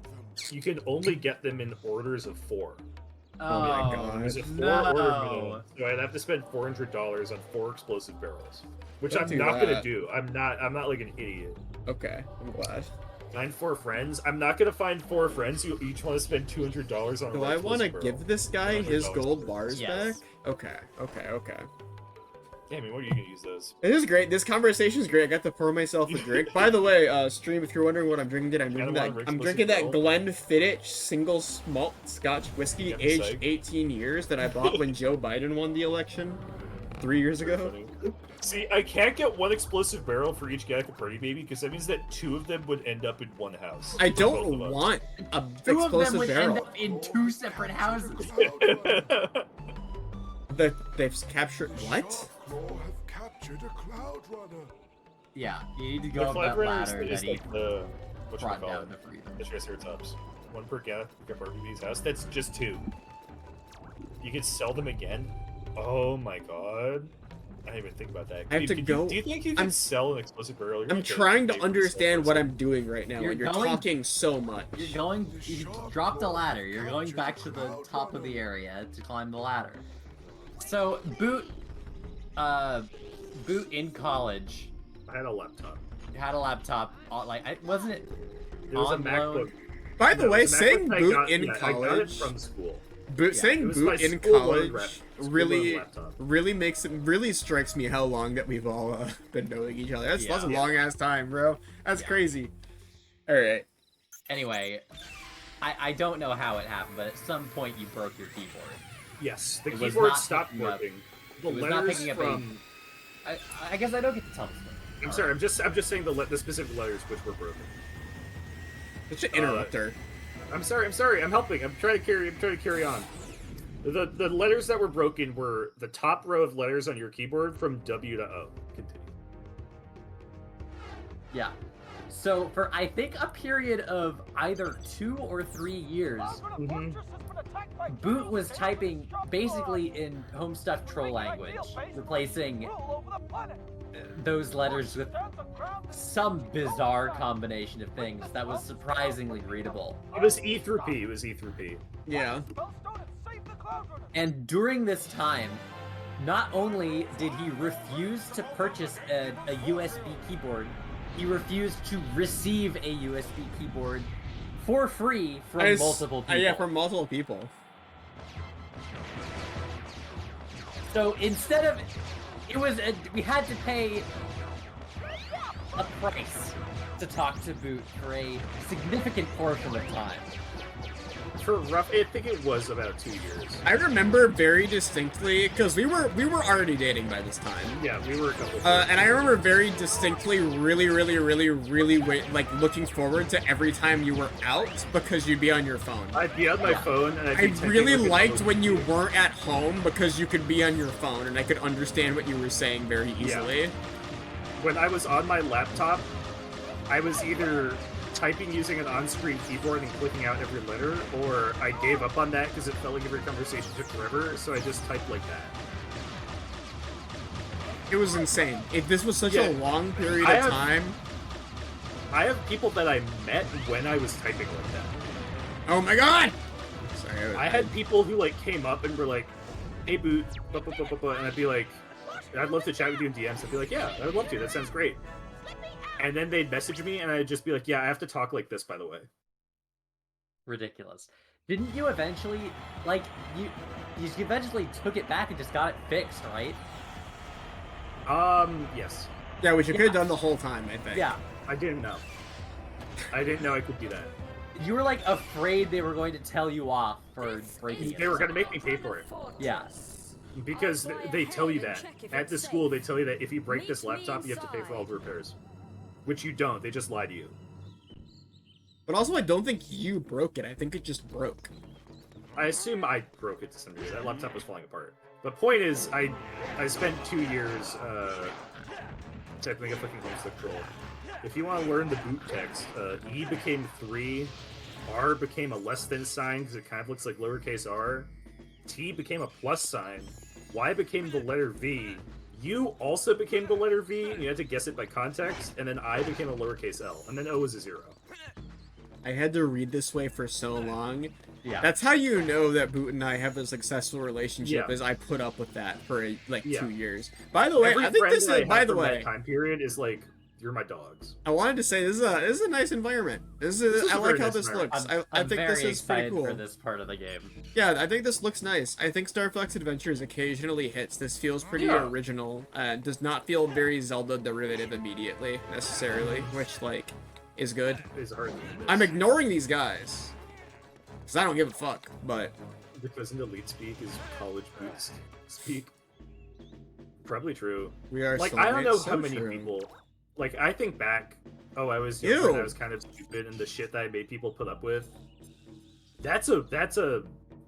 you can only get them in orders of 4. Oh my God. There's a 4 no. order minimum, so I'd have to spend $400 on 4 explosive barrels, which Don't I'm do not that. gonna do. I'm not like an idiot. Okay, I'm glad. Find 4 friends. I'm not gonna find 4 friends who each want to spend $200 on. Do a I want to explosive barrel. give this guy his $100 gold bars Yes. back? Okay, okay, okay. Yeah, I mean, what are you gonna use those? It is great. This conversation is great. I got to pour myself a drink. By the way, stream, if you're wondering what I'm drinking today, I'm drinking Kinda that. want a I'm Rick's drinking that Pussy Glenfiddich single malt Scotch whiskey, Yeah, I'm aged psyched. 18 years, that I bought when Joe Biden won the election 3 years ago. See, I can't get 1 explosive barrel for each Gattaca Party Baby because that means that 2 of them would end up in 1 house. I for both don't of us. want a 2 of them explosive would barrel. end up in 2 separate houses. They've captured what? Claw have captured a Cloud Runner. Yeah, you need to The go up Cloud that Runner ladder is that he like the brought whatchamacallit? down to freedom. The Triceratops. 1 per Gattaca Party Baby's house. That's just 2. You can sell them again? Oh my god. I didn't even think about that. I have to go- Do you think you can I'm- sell an explosive barrel? You're I'm gonna get trying to paid understand for what it. I'm doing right now, You're and you're going- talking so much. You dropped the ladder. You're going back to the top of the area to climb the ladder. So, Boot in college I had a laptop. had a laptop, wasn't it? It was a on MacBook. loan? By the No, way, it was a saying MacBook I boot got- in yeah, I got it college, from school. boot, Yeah, saying it was boot my in school loan college school really, loan laptop. really strikes me how long that we've all been knowing each other. That's a Yeah. long ass time, bro. That's crazy. All right. Anyway, I don't know how it happened, but at some point you broke your keyboard. Yes, the It was keyboard not stopped picking up- working. The it was not letters picking up from. I guess I don't get to tell the story. I'm sorry. I'm just saying the specific letters which were broken. Such an interrupter. I'm sorry. I'm helping. I'm trying to carry on. The letters that were broken were the top row of letters on your keyboard from W to O. Continue. Yeah. So for I think a period of either 2 or 3 years, Boot was typing basically in Homestuck troll language, replacing those letters with some bizarre combination of things that was surprisingly readable. It was E through P. It was E through P. Yeah. And during this time, not only did he refuse to purchase a USB keyboard, he refused to receive a USB keyboard for free from multiple people. Yeah, from multiple people. So instead of, we had to pay a price to talk to Boot for a significant portion of time. I think it was about 2 years. I remember very distinctly because we were already dating by this time. Yeah, we were a couple. And I remember very distinctly, really looking forward to every time you were out because you'd be on your phone. I'd be on my phone, and I really liked when you weren't at home because you could be on your phone and I could understand what you were saying very easily. Yeah. When I was on my laptop, I was either typing using an on-screen keyboard and clicking out every letter, or I gave up on that because it felt like every conversation took forever, so I just typed like that. It was insane. This was such a long period of time. I have people that I met when I was typing like that. Oh my god! Sorry, I had people who like came up and were like, "Hey, Boot," and I'd be like, "I'd love to chat with you in DMs." I'd be like, "Yeah, I would love to. That sounds great." And then they'd message me, and I'd just be like, "Yeah, I have to talk like this, by the way." Ridiculous. Didn't you eventually, like, you eventually took it back and just got it fixed, right? Yes. Yeah, which you could have done the whole time, I think. Yeah. I didn't know. I didn't know I could do that. You were, like, afraid they were going to tell you off for breaking it. They were going to make me pay for it. Yeah. Because they tell you that. At the school, they tell you that if you break this laptop, you have to pay for all the repairs. Which you don't. They just lie to you. But also, I don't think you broke it. I think it just broke. I assume I broke it to some degree. That laptop was falling apart. The point is, I spent 2 years typing a fucking Homestuck troll. If you want to learn the boot text, E became 3, R became a less than sign because it kind of looks like lowercase r, T became a plus sign, Y became the letter V, U also became the letter V, and you had to guess it by context, and then I became a lowercase l, and then O is a 0. I had to read this way for so long. Yeah. That's how you know that Boot and I have a successful relationship, Yeah. is I put up with that for, 2 Yeah. years. By the way, Every I think friend this that I is, have by the from that way, time period is like, you're my dogs. I wanted to say, this is a nice environment. This I is a like very how nice this looks. environment. I think very this is pretty excited cool. for this part of the game. Yeah, I think this looks nice. I think Starflex Adventures occasionally hits. This feels pretty original. Does not feel very Zelda derivative immediately, necessarily, which, like, is good. It's hard to do this. I'm ignoring these guys. Because I don't give a fuck, but... Because in elite speak is college boots speak. Probably true. We are Like, so I don't know so how many true. people... Like, I think back... Oh, I was younger Ew. and I was kind of stupid, and the shit that I made people put up with... That's a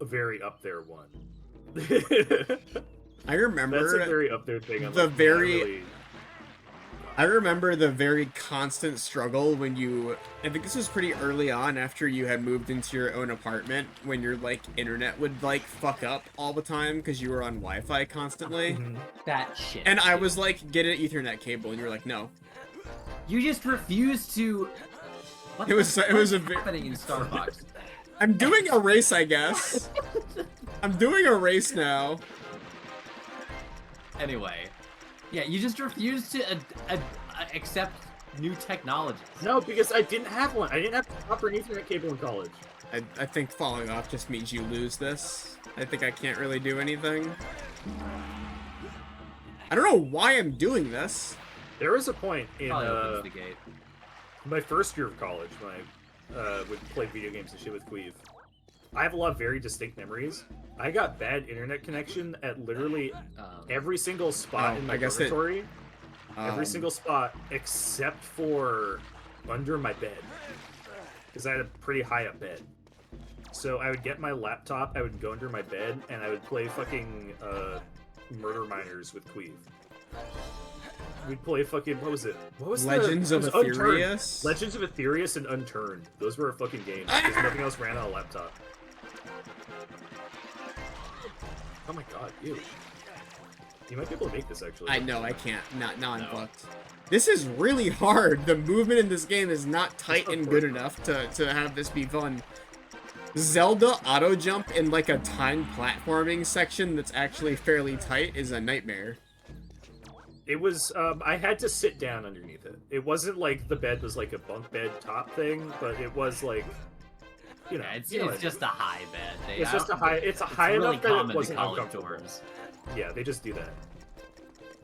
very up there one. I remember... That's a very up there thing. I'm the like, very- yeah, really... I remember the very constant struggle when you... I think this was pretty early on after you had moved into your own apartment, when your, like, internet would, like, fuck up all the time because you were on Wi-Fi constantly. That shit. And I was like, get an Ethernet cable, and you were like, no. You just refused to... What It was a happening in Starbucks? I'm doing a race, I guess. I'm doing a race now. Anyway. Yeah, you just refused to accept new technologies. No, because I didn't have one. I didn't have a proper Ethernet cable in college. I think falling off just means you lose this. I think I can't really do anything. I don't know why I'm doing this. There was a point in Probably opens the gate. my first year of college when I would play video games and shit with Qweave. I have a lot of very distinct memories. I got bad internet connection at literally every single spot in my dormitory. Every single spot except for under my bed. Because I had a pretty high up bed. So I would get my laptop, I would go under my bed, and I would play fucking Murder Miners with Qweave. We'd play fucking, what was it? What was Legends of Unturned. Aetherius? Legends of Aetherius and Unturned. Those were our fucking games, because nothing else ran on a laptop. Oh my god, ew. You might be able to make this, actually. I know, I can't. Now I'm fucked. This is really hard. The movement in this game is not tight and good enough to have this be fun. Zelda auto jump in like a timed platforming section that's actually fairly tight is a nightmare. It was, I had to sit down underneath it. It wasn't like the bed was like a bunk bed top thing, but it was like, you know. Yeah, it's just a high bed. It's a high it's enough really that it common wasn't to college uncomfortable. dorms. Yeah, they just do that.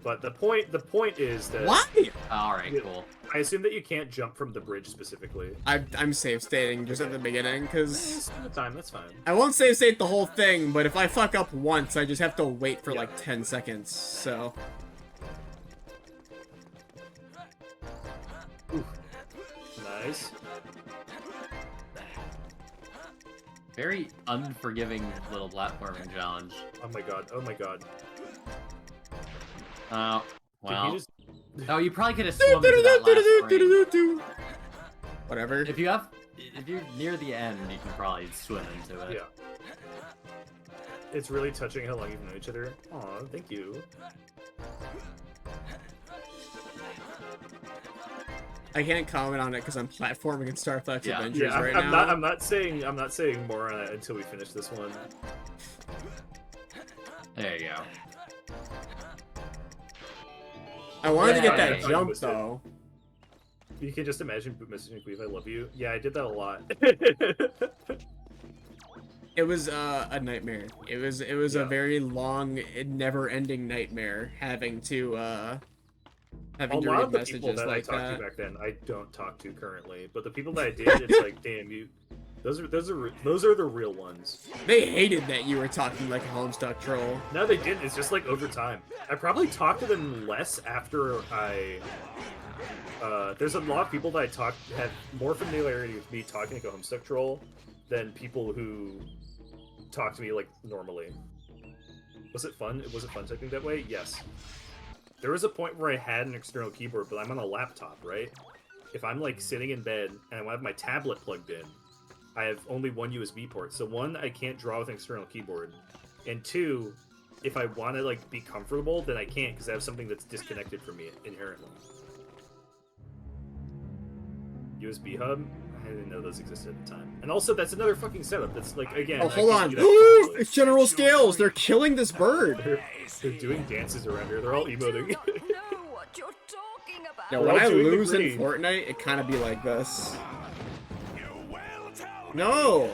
But the point is that Why? Alright, cool. I assume that you can't jump from the bridge specifically. I'm safe stating just at the beginning, because The time, that's fine. I won't safe state the whole thing, but if I fuck up once, I just have to wait for like 10 seconds, so... Nice. Very unforgiving little platforming challenge. Oh my god, oh my god. Oh, Did well. he just... Oh, you probably could have swum into that last frame. Whatever. If you're near the end, you can probably swim into it. Yeah. It's really touching how long you've known each other. Aw, thank you. I can't comment on it because I'm platforming in Starflex Adventures Yeah, right I'm now. not saying more on it until we finish this one. There you go. I wanted to get Yeah, that yeah, jump, yeah. though. You can just imagine messaging Qweave, I love you. Yeah, I did that a lot. It was a nightmare. It was a very long, never-ending nightmare having to A read lot of the people messages that I like talked that. to back then, I don't talk to currently. But the people that I did, it's like, damn, you. Those are the real ones. They hated that you were talking like a Homestuck troll. No, they didn't. It's just like over time. I probably talked to them less after I. There's a lot of people that have more familiarity with me talking like a Homestuck troll than people who talk to me like normally. Was it fun? Was it fun typing that way? Yes. There was a point where I had an external keyboard, but I'm on a laptop, right? If I'm like sitting in bed and I have my tablet plugged in, I have only one USB port. So one, I can't draw with an external keyboard, and two, if I want to like be comfortable, then I can't because I have something that's disconnected from me inherently. USB hub? I didn't know those existed at the time. And also, that's another fucking setup. That's like, again... Oh, I hold can't on. do that comfortably. It's General Scales. They're killing this bird. They're doing dances around here. They're all emoting. know what you're talking about. Now, We're when all I doing the lose in green. Fortnite, it kind of be like this. You will tell me. No!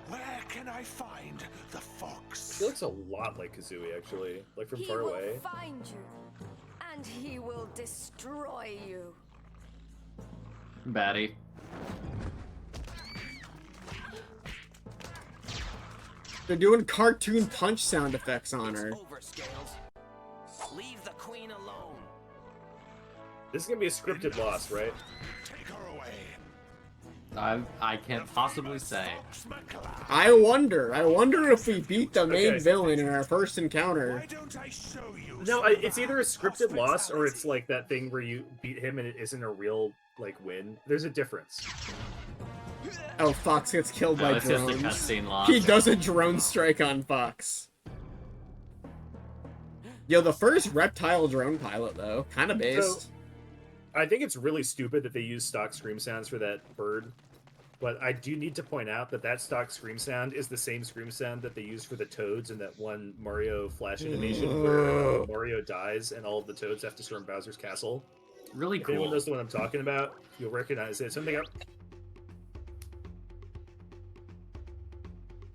Where can I find the fox? He looks a lot like Kazooie, actually. Like, from He far will away. find you, and he will destroy you. Batty. They're doing cartoon punch sound effects on her. Over, Scales. Leave the queen alone. This is gonna be a scripted loss, right? Take her away. I can't possibly say. I wonder if we beat the main Okay. villain in our first encounter. Why don't I show you? No, it's either a scripted loss or it's like that thing where you beat him and it isn't a real, like, win. There's a difference. Oh, Fox gets killed No, by it's just a drones. cutscene loss. He does a drone strike on Fox. Yo, the first reptile drone pilot, though. Kind of based. I think it's really stupid that they use stock scream sounds for that bird. But I do need to point out that that stock scream sound is the same scream sound that they used for the toads in that one Mario Flash animation where Mario dies and all of the toads have to storm Bowser's castle. Really If anyone cool. knows the one I'm talking about, you'll recognize it. Something up.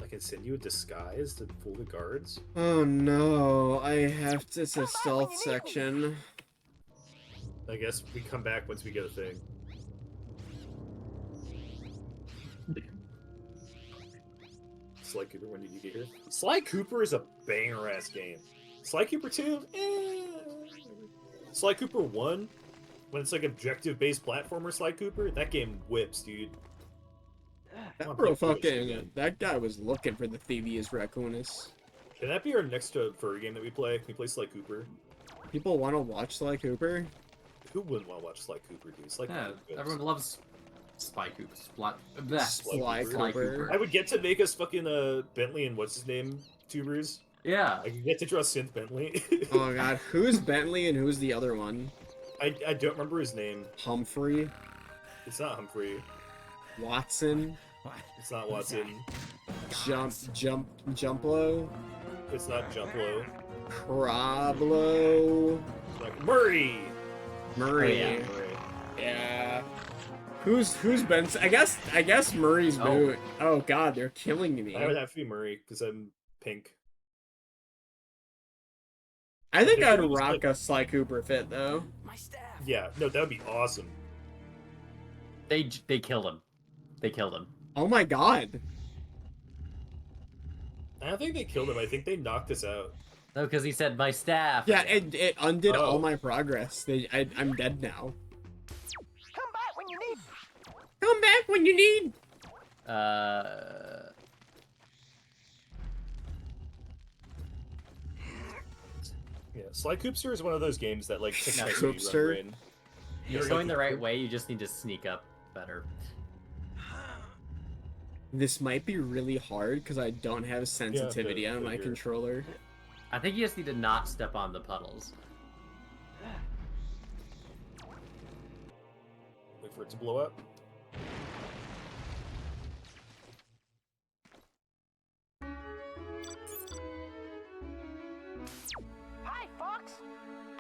I can send you a disguise to fool the guards. Oh no, I have to. It's a stealth section. I guess we come back once we get a thing. Sly Cooper, when did you get here? Sly Cooper is a banger-ass game. Sly Cooper 2? Sly Cooper 1? When it's like objective-based platformer Sly Cooper? That game whips, dude. That bro fucking. That guy was looking for the Thievius Raccoonus. Can that be our next furry game that we play? Can we play Sly Cooper? People want to watch Sly Cooper? Who wouldn't want to watch Sly Cooper, dude? Sly Yeah, Cooper whips. everyone loves Spy Cooper. Sly Cooper. I would get to make us fucking Bentley and what's his name tubers. Yeah. I could get to draw Synth Bentley. Oh my god, who's Bentley and who's the other one? I don't remember his name. Humphrey? It's not Humphrey. Watson? It's not Watson. Jumplo? It's not Jumplo. Croblo? It's like Murray. Murray. Oh, yeah. Murray. Yeah. Who's Ben? I guess Murray's Oh. boot. Oh god, they're killing me. I would have to be Murray because I'm pink. I think I'd rock a Sly Cooper fit though. My staff. Yeah, no, that would be awesome. They killed him. They killed him. Oh my god. I don't think they killed him. I think they knocked us out. No, because he said my staff. Yeah, it undid all Oh. my progress. I'm dead now. Come back when you need. Come back when you need. Yeah, Sly Coopster is one of those games that like takes my Coopster? speed run brain. You were going the right way. You just need to sneak up better. This might be really hard because I don't have sensitivity on my figure. controller. I think you just need to not step on the puddles. Wait for it to blow up. Hi, Fox.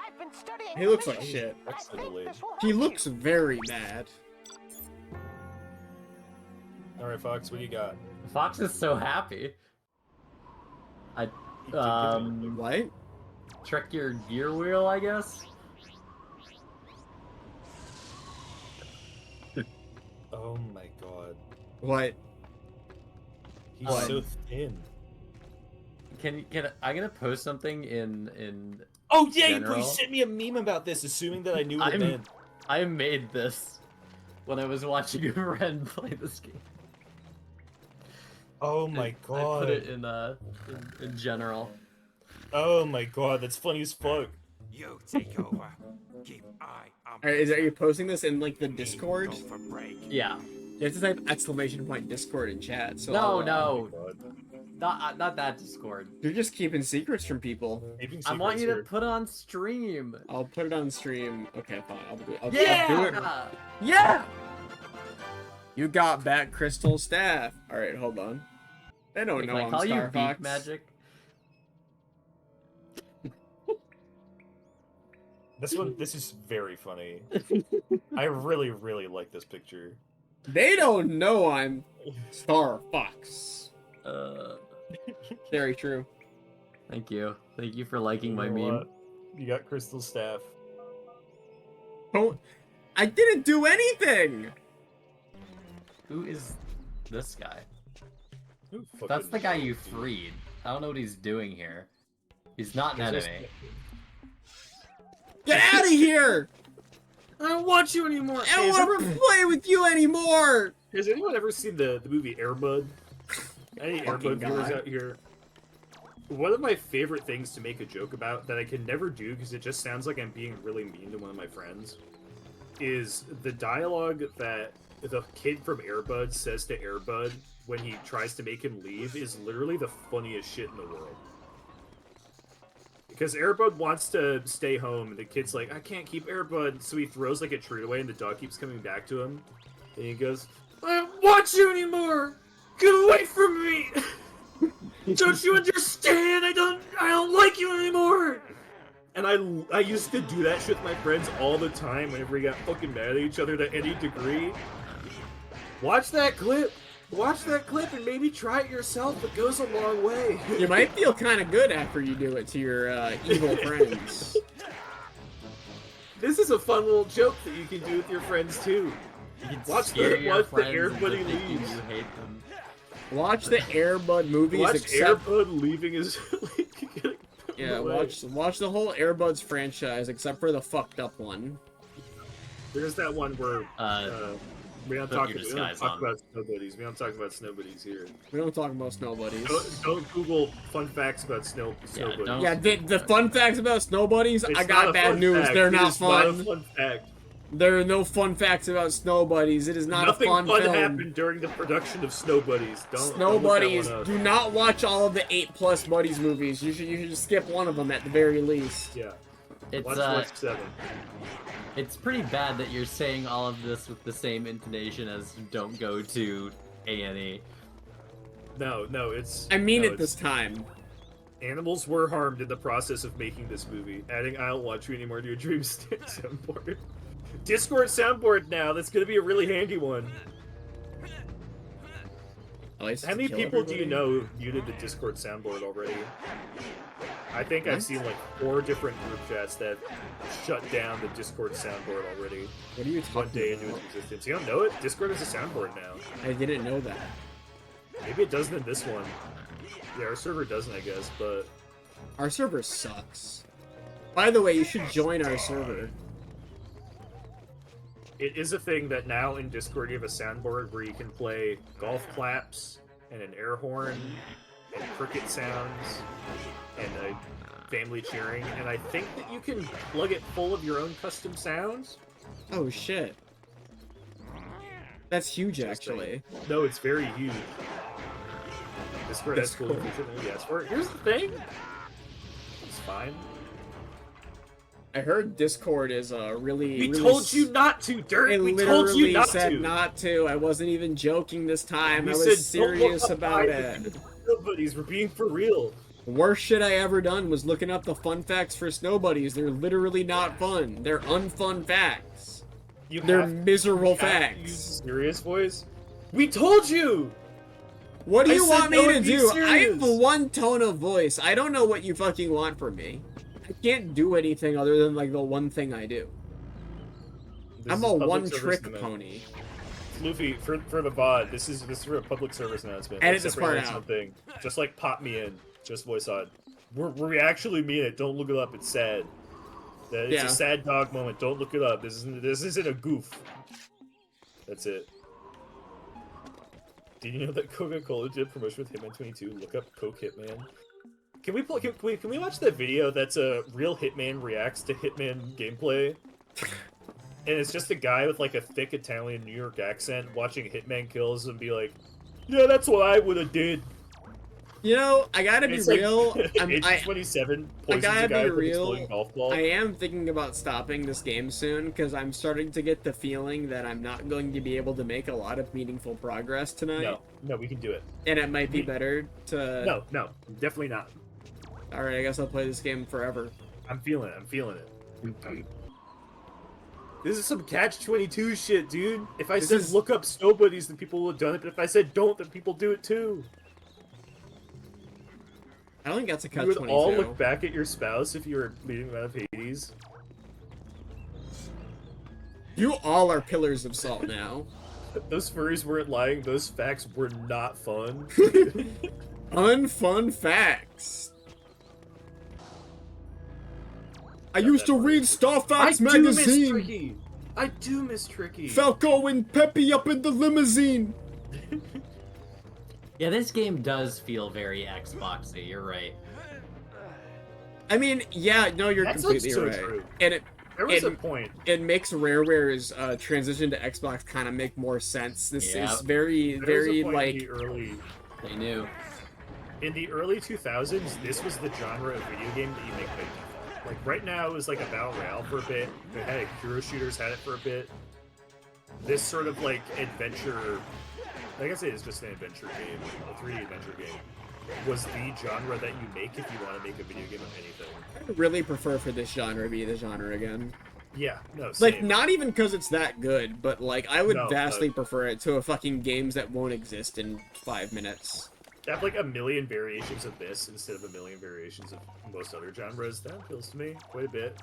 I've been studying. He looks like mission. shit. I That's think delayed. this will He help looks you. very bad. Alright, Fox, what do you got? Fox is so happy. What? Trick your gear wheel, I guess. Oh my god. What? He's What? so thin. Can I'm gonna post something in. Oh yeah, General? you sent me a meme about this, assuming that I knew what it I'm- meant. I made this when I was watching Ren play this game. Oh my I god. put it in general. Oh my god, that's funny as fuck. You take over. Keep eye on. Are you posting this in like the Discord? Go for break. Yeah. You have to type exclamation point Discord in chat. So No, I'll, no, God. not that Discord. You're just keeping secrets from people. Keeping I want secrets you to here. put on stream. I'll put it on stream. Okay, fine. I'll do it. I'll do it. Yeah. You got back Crystal Staff. All right, hold on. They don't Can know I I'm call you Star Beak Fox. Magic? This is very funny. I really, really like this picture. They don't know I'm Star Fox. Very true. Thank you. Thank you for liking my You know meme. what? You got Crystal Staff. Oh, I didn't do anything. Who is this guy? Who That's fucking the guy you knows, dude? freed. I don't know what he's doing here. He's not an He's just- enemy. Get out of here! I don't want you anymore. I don't want to play with you anymore. Has anyone ever seen the movie Air Bud? Any Air Fucking Bud viewers guy. out here? One of my favorite things to make a joke about that I can never do because it just sounds like I'm being really mean to one of my friends is the dialogue that the kid from Air Bud says to Air Bud when he tries to make him leave is literally the funniest shit in the world. Because Air Bud wants to stay home, and the kid's like, I can't keep Air Bud, so he throws like a treat away, and the dog keeps coming back to him. And he goes, I don't want you anymore! Get away from me! Don't you understand? I don't like you anymore! And I used to do that shit with my friends all the time whenever we got fucking mad at each other to any degree. Watch that clip! Watch that clip and maybe try it yourself. It goes a long way. You might feel kind of good after you do it to your evil friends. This is a fun little joke that you can do with your friends too. You can Watch scare the- your watch the friends Air into Buddy thinking leaves. You hate them. Watch the Air Bud movies. Watch except Airbud leaving his. yeah, watch the whole Air Buds franchise except for the fucked up one. There's that one where we don't put talk, your we don't disguise talk on. about snow buddies. We don't talk about snow buddies here. We don't talk about snow buddies. Don't Google fun facts about snow buddies. don't- Yeah, the fun facts about snow buddies. It's I not got a bad fun news. fact. They're It not is not a fun. fun fact. There are no fun facts about snow buddies. It is not Nothing a fun film. happened during the production of Snow Buddies. Snow don't look that buddies. one up. Do not watch all of the 8+ buddies movies. You should just skip one of them at the very least. Yeah. It's Watch 7. it's pretty bad that you're saying all of this with the same intonation as "Don't go to A&E." No, it's. I mean no, it this it's- time. Animals were harmed in the process of making this movie. Adding "I don't want you anymore" to your dream soundboard. Discord soundboard now. That's gonna be a really handy one. At least How to many kill people do you everybody. know muted the Discord soundboard already? I think I've seen like 4 different group chats that shut down the Discord soundboard already. What are you One talking day about? into its existence. You don't know it? Discord is a soundboard now. I didn't know that. Maybe it doesn't in this one. Yeah, our server doesn't, I guess, but... Our server sucks. By the way, you should join our server. It is a thing that now in Discord you have a soundboard where you can play golf claps, and an air horn, and cricket sounds, and a family cheering, and I think that you can plug it full of your own custom sounds. Oh shit. That's huge, actually. No, it's very huge. Discord has cool features that we asked for. Here's the thing. It's fine. I heard Discord is really. We really told you not to, Dirk. I We literally told you not said to. not to. I wasn't even joking this time. We I said, was "Don't look serious up about behind it. the snow buddies. We're being for real. The worst shit I ever done was looking up the fun facts for snow buddies. They're literally not fun. They're unfun facts. They're miserable facts. Use a serious voice. We told you. What do I you said want no me to and be do? I serious. have one tone of voice. I don't know what you fucking want from me. I can't do anything other than like the one thing I do. This I'm is a public one-trick service pony. Luffy, for the VOD, this is for a public service announcement. Edit Like, this separate part announcement out. Thing. Just like pop me in. Just voice on. We actually mean it. Don't look it up. It's sad. It's Yeah. a sad dog moment. Don't look it up. This isn't a goof. That's it. Did you know that Coca-Cola did a promotion with Hitman 22? Look up Coke Hitman. Can we watch that video that's a real Hitman reacts to Hitman gameplay? And it's just a guy with like a thick Italian New York accent watching Hitman kills and be like, yeah, that's what I would have did. You know, I gotta be It's like, real. Age 27 I poisons gotta a guy be with an exploding real. golf ball. I am thinking about stopping this game soon because I'm starting to get the feeling that I'm not going to be able to make a lot of meaningful progress tonight. No, we can do it. And it might be better to. No, definitely not. All right, I guess I'll play this game forever. I'm feeling it. This is some catch-22 shit, dude. If I said look up snow buddies, then people would have done it. But if I said don't, then people do it too. I don't think that's a You catch would 22. all look back at your spouse if you were leading them out of Hades. You all are pillars of salt now. Those furries weren't lying. Those facts were not fun. Unfun facts. I used to read Star Fox magazine. I do miss Tricky. Falco and Peppy up in the limousine. Yeah, this game does feel very Xboxy. You're right. I mean, yeah, no, you're That's completely so right. true. And There was a point. It makes Rareware's transition to Xbox kind of make more sense. This is very, There was a very point like in the early. They knew. In the early 2000s, this was the genre of video game that you make by default. Like right now, it was like a battle royale for a bit. They had hero shooters had it for a bit. This sort of like adventure. I guess it is just an adventure game, a 3D adventure game, was the genre that you make if you want to make a video game of anything. I really prefer for this genre to be the genre again. Yeah, no, Like, same. not even because it's that good, but like, I would No, vastly prefer it to a fucking games that won't exist in 5 minutes. To have like a million variations of this instead of a million variations of most other genres, that appeals to me quite a bit.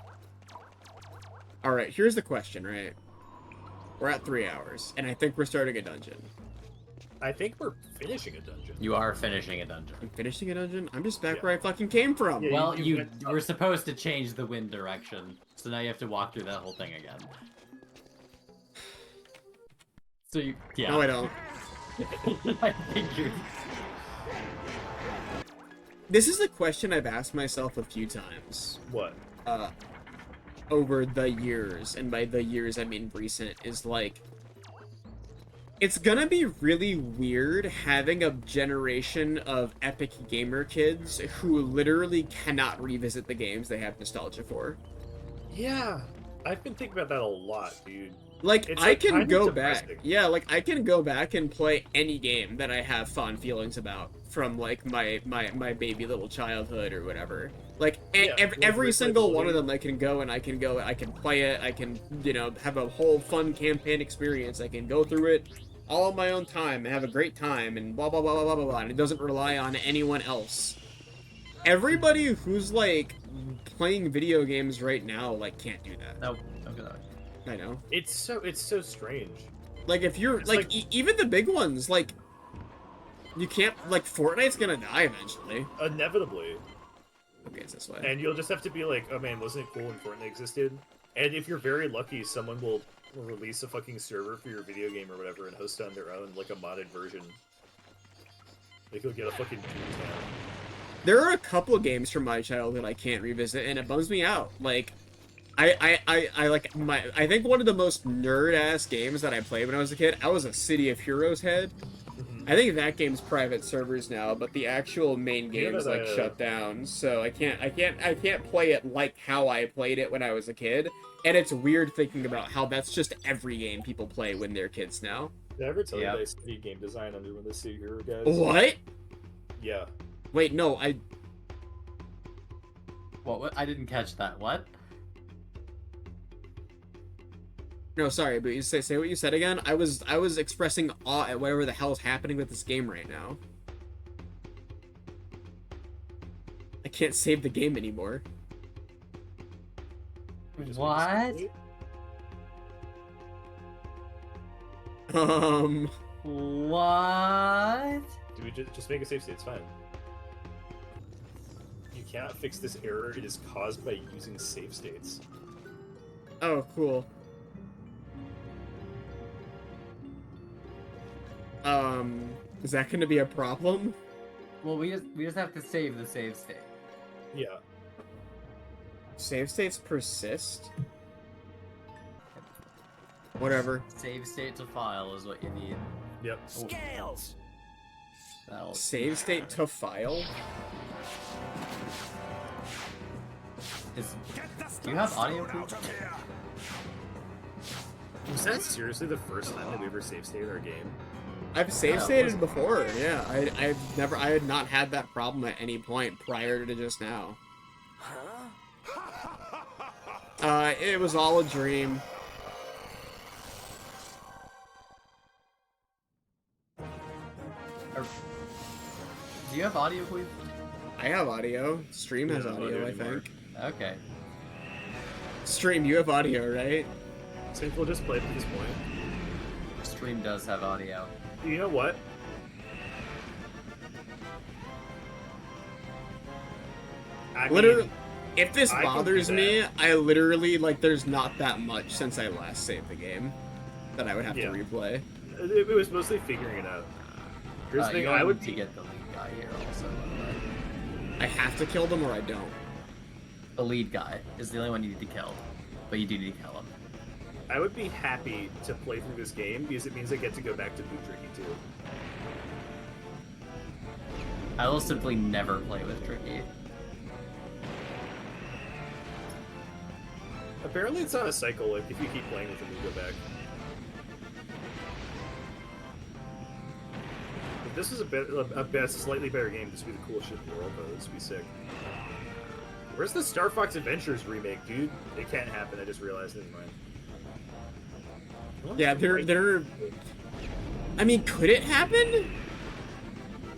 Alright, here's the question, right? We're at 3 hours, and I think we're starting a dungeon. I think we're finishing a dungeon. You are finishing a dungeon. I'm finishing a dungeon? I'm just back where I fucking came from. Yeah, Well, you you were supposed to change the wind direction, so now you have to walk through that whole thing again. So you, yeah. No, I don't. I figured. This is a question I've asked myself a few times. What? Over the years, and by the years I mean recent, is like, it's gonna be really weird having a generation of epic gamer kids who literally cannot revisit the games they have nostalgia for. Yeah, I've been thinking about that a lot, dude. Like, It's, I like, can kind of go depressing. back. Yeah, like, I can go back and play any game that I have fond feelings about from, like, my baby little childhood or whatever. Like, every single one of them I can go and I can play it, I can, you know, have a whole fun campaign experience, I can go through it all on my own time and have a great time and blah, blah, blah, blah, blah, blah, blah, and it doesn't rely on anyone else. everybody who's like playing video games right now like can't do that. Nope, don't go that way. I know. It's so strange. Like if you're It's like even the big ones, like you can't like Fortnite's gonna die eventually. Inevitably. Okay, it's this way. And you'll just have to be like, oh man, wasn't it cool when Fortnite existed? And if you're very lucky, someone will release a fucking server for your video game or whatever and host it on their own, like a modded version. Like you'll get a fucking Doomtown. There are a couple games from my childhood I can't revisit, and it bums me out. Like, I think one of the most nerd-ass games that I played when I was a kid, I was a City of Heroes head. I think that game's private servers now, but the actual main game is like shut down, so I can't play it like how I played it when I was a kid. And it's weird thinking about how that's just every game people play when they're kids now. Did I ever tell you that I studied game design under one of the City Hero guys? What? Yeah. Wait, no, What? I didn't catch that. What? No, sorry, but you say what you said again. I was expressing awe at whatever the hell's happening with this game right now. I can't save the game anymore. What? What? Do we just make a save state? It's fine. You cannot fix this error. It is caused by using save states. Oh, cool. Is that going to be a problem? Well, we just have to save the save state. Yeah. Save states persist? Whatever. Save state to file is what you need. Yep. Scales. Save state to file? Do you have audio proof? Was that seriously the first time that we ever save stated our game? I've save stated before, yeah. I had not had that problem at any point prior to just now. It was all a dream. Do you have audio, Qweave? I have audio. Stream has audio, I think. Okay. Stream, you have audio, right? I think we'll just play it at this point. Stream does have audio. You know what? Literally, if this I can do bothers me, that. I literally, like, there's not that much since I last saved the game that I would have to replay. It was mostly figuring it out. Here's the thing, I would to get the lead guy here also. I have to kill them or I don't. The lead guy is the only one you need to kill, but you do need to kill him. I would be happy to play through this game because it means I get to go back to boot Tricky too. I will simply never play with Tricky. Apparently it's on a cycle, like if you keep playing with him, you go back. If this was a slightly better game, this would be the coolest shit in the world, though. This would be sick. Where's the Star Fox Adventures remake, dude? It can't happen, I just realized, never mind. Yeah, they're... I mean, could it happen?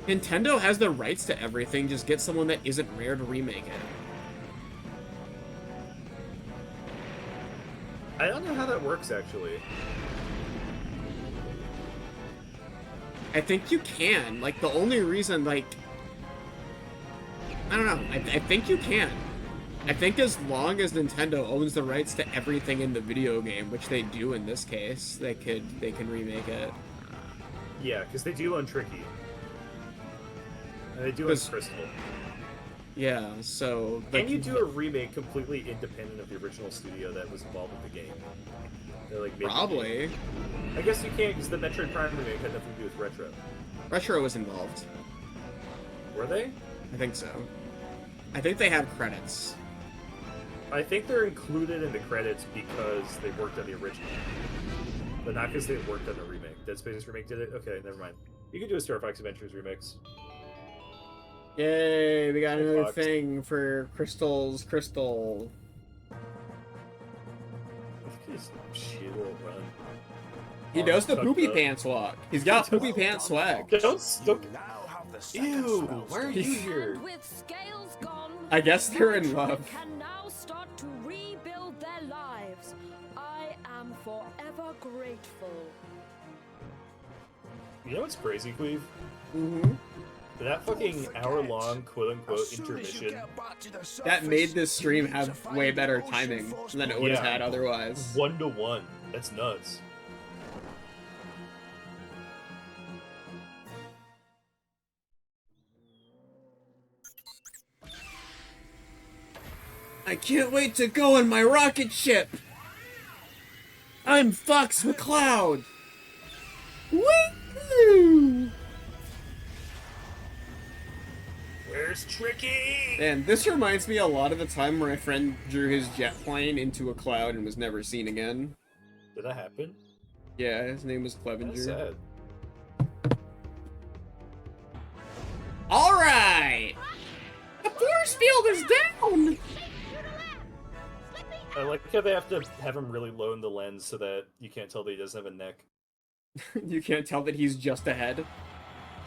Nintendo has the rights to everything, just get someone that isn't Rare to remake it. I don't know how that works, actually. I think you can. Like, the only reason, like... I don't know. I think you can. I think as long as Nintendo owns the rights to everything in the video game, which they do in this case, they can remake it. Yeah, because they do own Tricky. And they do own Crystal. Yeah, so... Can you do a remake completely independent of the original studio that was involved with the game? They're like probably. I guess you can't, because the Metroid Prime remake had nothing to do with Retro. Retro was involved. Were they? I think so. I think they have credits. I think they're included in the credits because they worked on the original. But not because they worked on the remake. Dead Space remake did it? Okay, never mind. You can do a Star Fox Adventures remix. Yay, we got another thing for Crystal's Crystal. Look at his shit little run. He does the poopy pants walk. He's got poopy pants swag. Don't the second Ew, spell why are stage. you here? And with scales gone, I guess they're in children love. can now start to rebuild their lives. I am forever grateful. You know what's crazy, Qweave? Mm-hmm. That fucking hour-long quote-unquote As soon as you intermission, get back to the That surface, made this stream you need have to find way the better ocean timing force than it would have Yeah. had otherwise. 1-to-1. That's nuts. I can't wait to go on my rocket ship! I'm Fox McCloud! Woo! Where's Tricky? And this reminds me a lot of the time where my friend drew his jet plane into a cloud and was never seen again. Did that happen? Yeah, his name was That's Clevenger. sad. Alright! The force field is down! I like how they have to have him really low in the lens so that you can't tell that he doesn't have a neck. You can't tell that he's just ahead.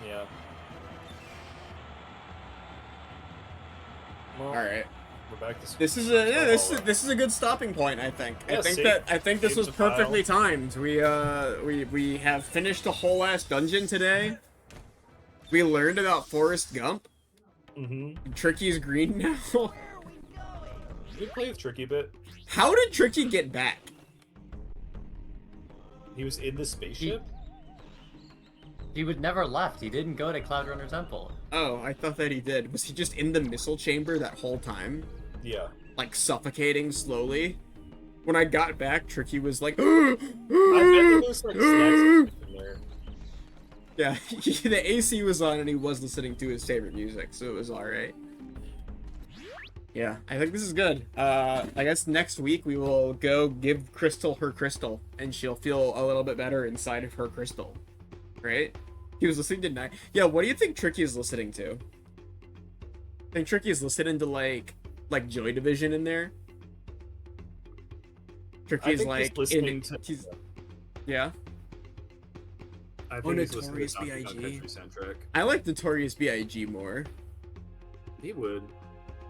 Yeah. Well, Alright. we're back to This is a good stopping point, I think. Yeah, I think this saves was a file. perfectly timed. We have finished a whole ass dungeon today. We learned about Forrest Gump. Mm-hmm. Tricky's green now. You play with Tricky a bit. How did Tricky get back? He was in the spaceship? He would never left. He didn't go to Cloud Runner Temple. Oh, I thought that he did. Was he just in the missile chamber that whole time? Yeah. Like suffocating slowly? When I got back, Tricky was like, I bet there was like snacks in there. yeah, the AC was on and he was listening to his favorite music, so it was alright. Yeah, I think this is good. I guess next week we will go give Crystal her crystal, and she'll feel a little bit better inside of her crystal. Right? He was listening to night. Yeah, what do you think Tricky is listening to? I think Tricky is listening to like Joy Division in there. Tricky's like listening to. yeah. I think he's listening Notorious to Donkey Kong B.I.G. Country soundtrack. I like Notorious B.I.G. more. He would.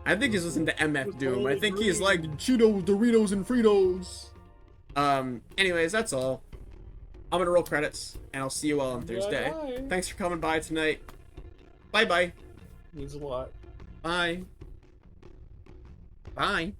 I think he's listening to MF Doom. I think he's like Cheetos, Doritos, and Fritos. Anyways, that's all. I'm gonna roll credits, and I'll see you all on Thursday. Bye-bye. Thanks for coming by tonight. Bye-bye. Means a lot. Bye. Bye.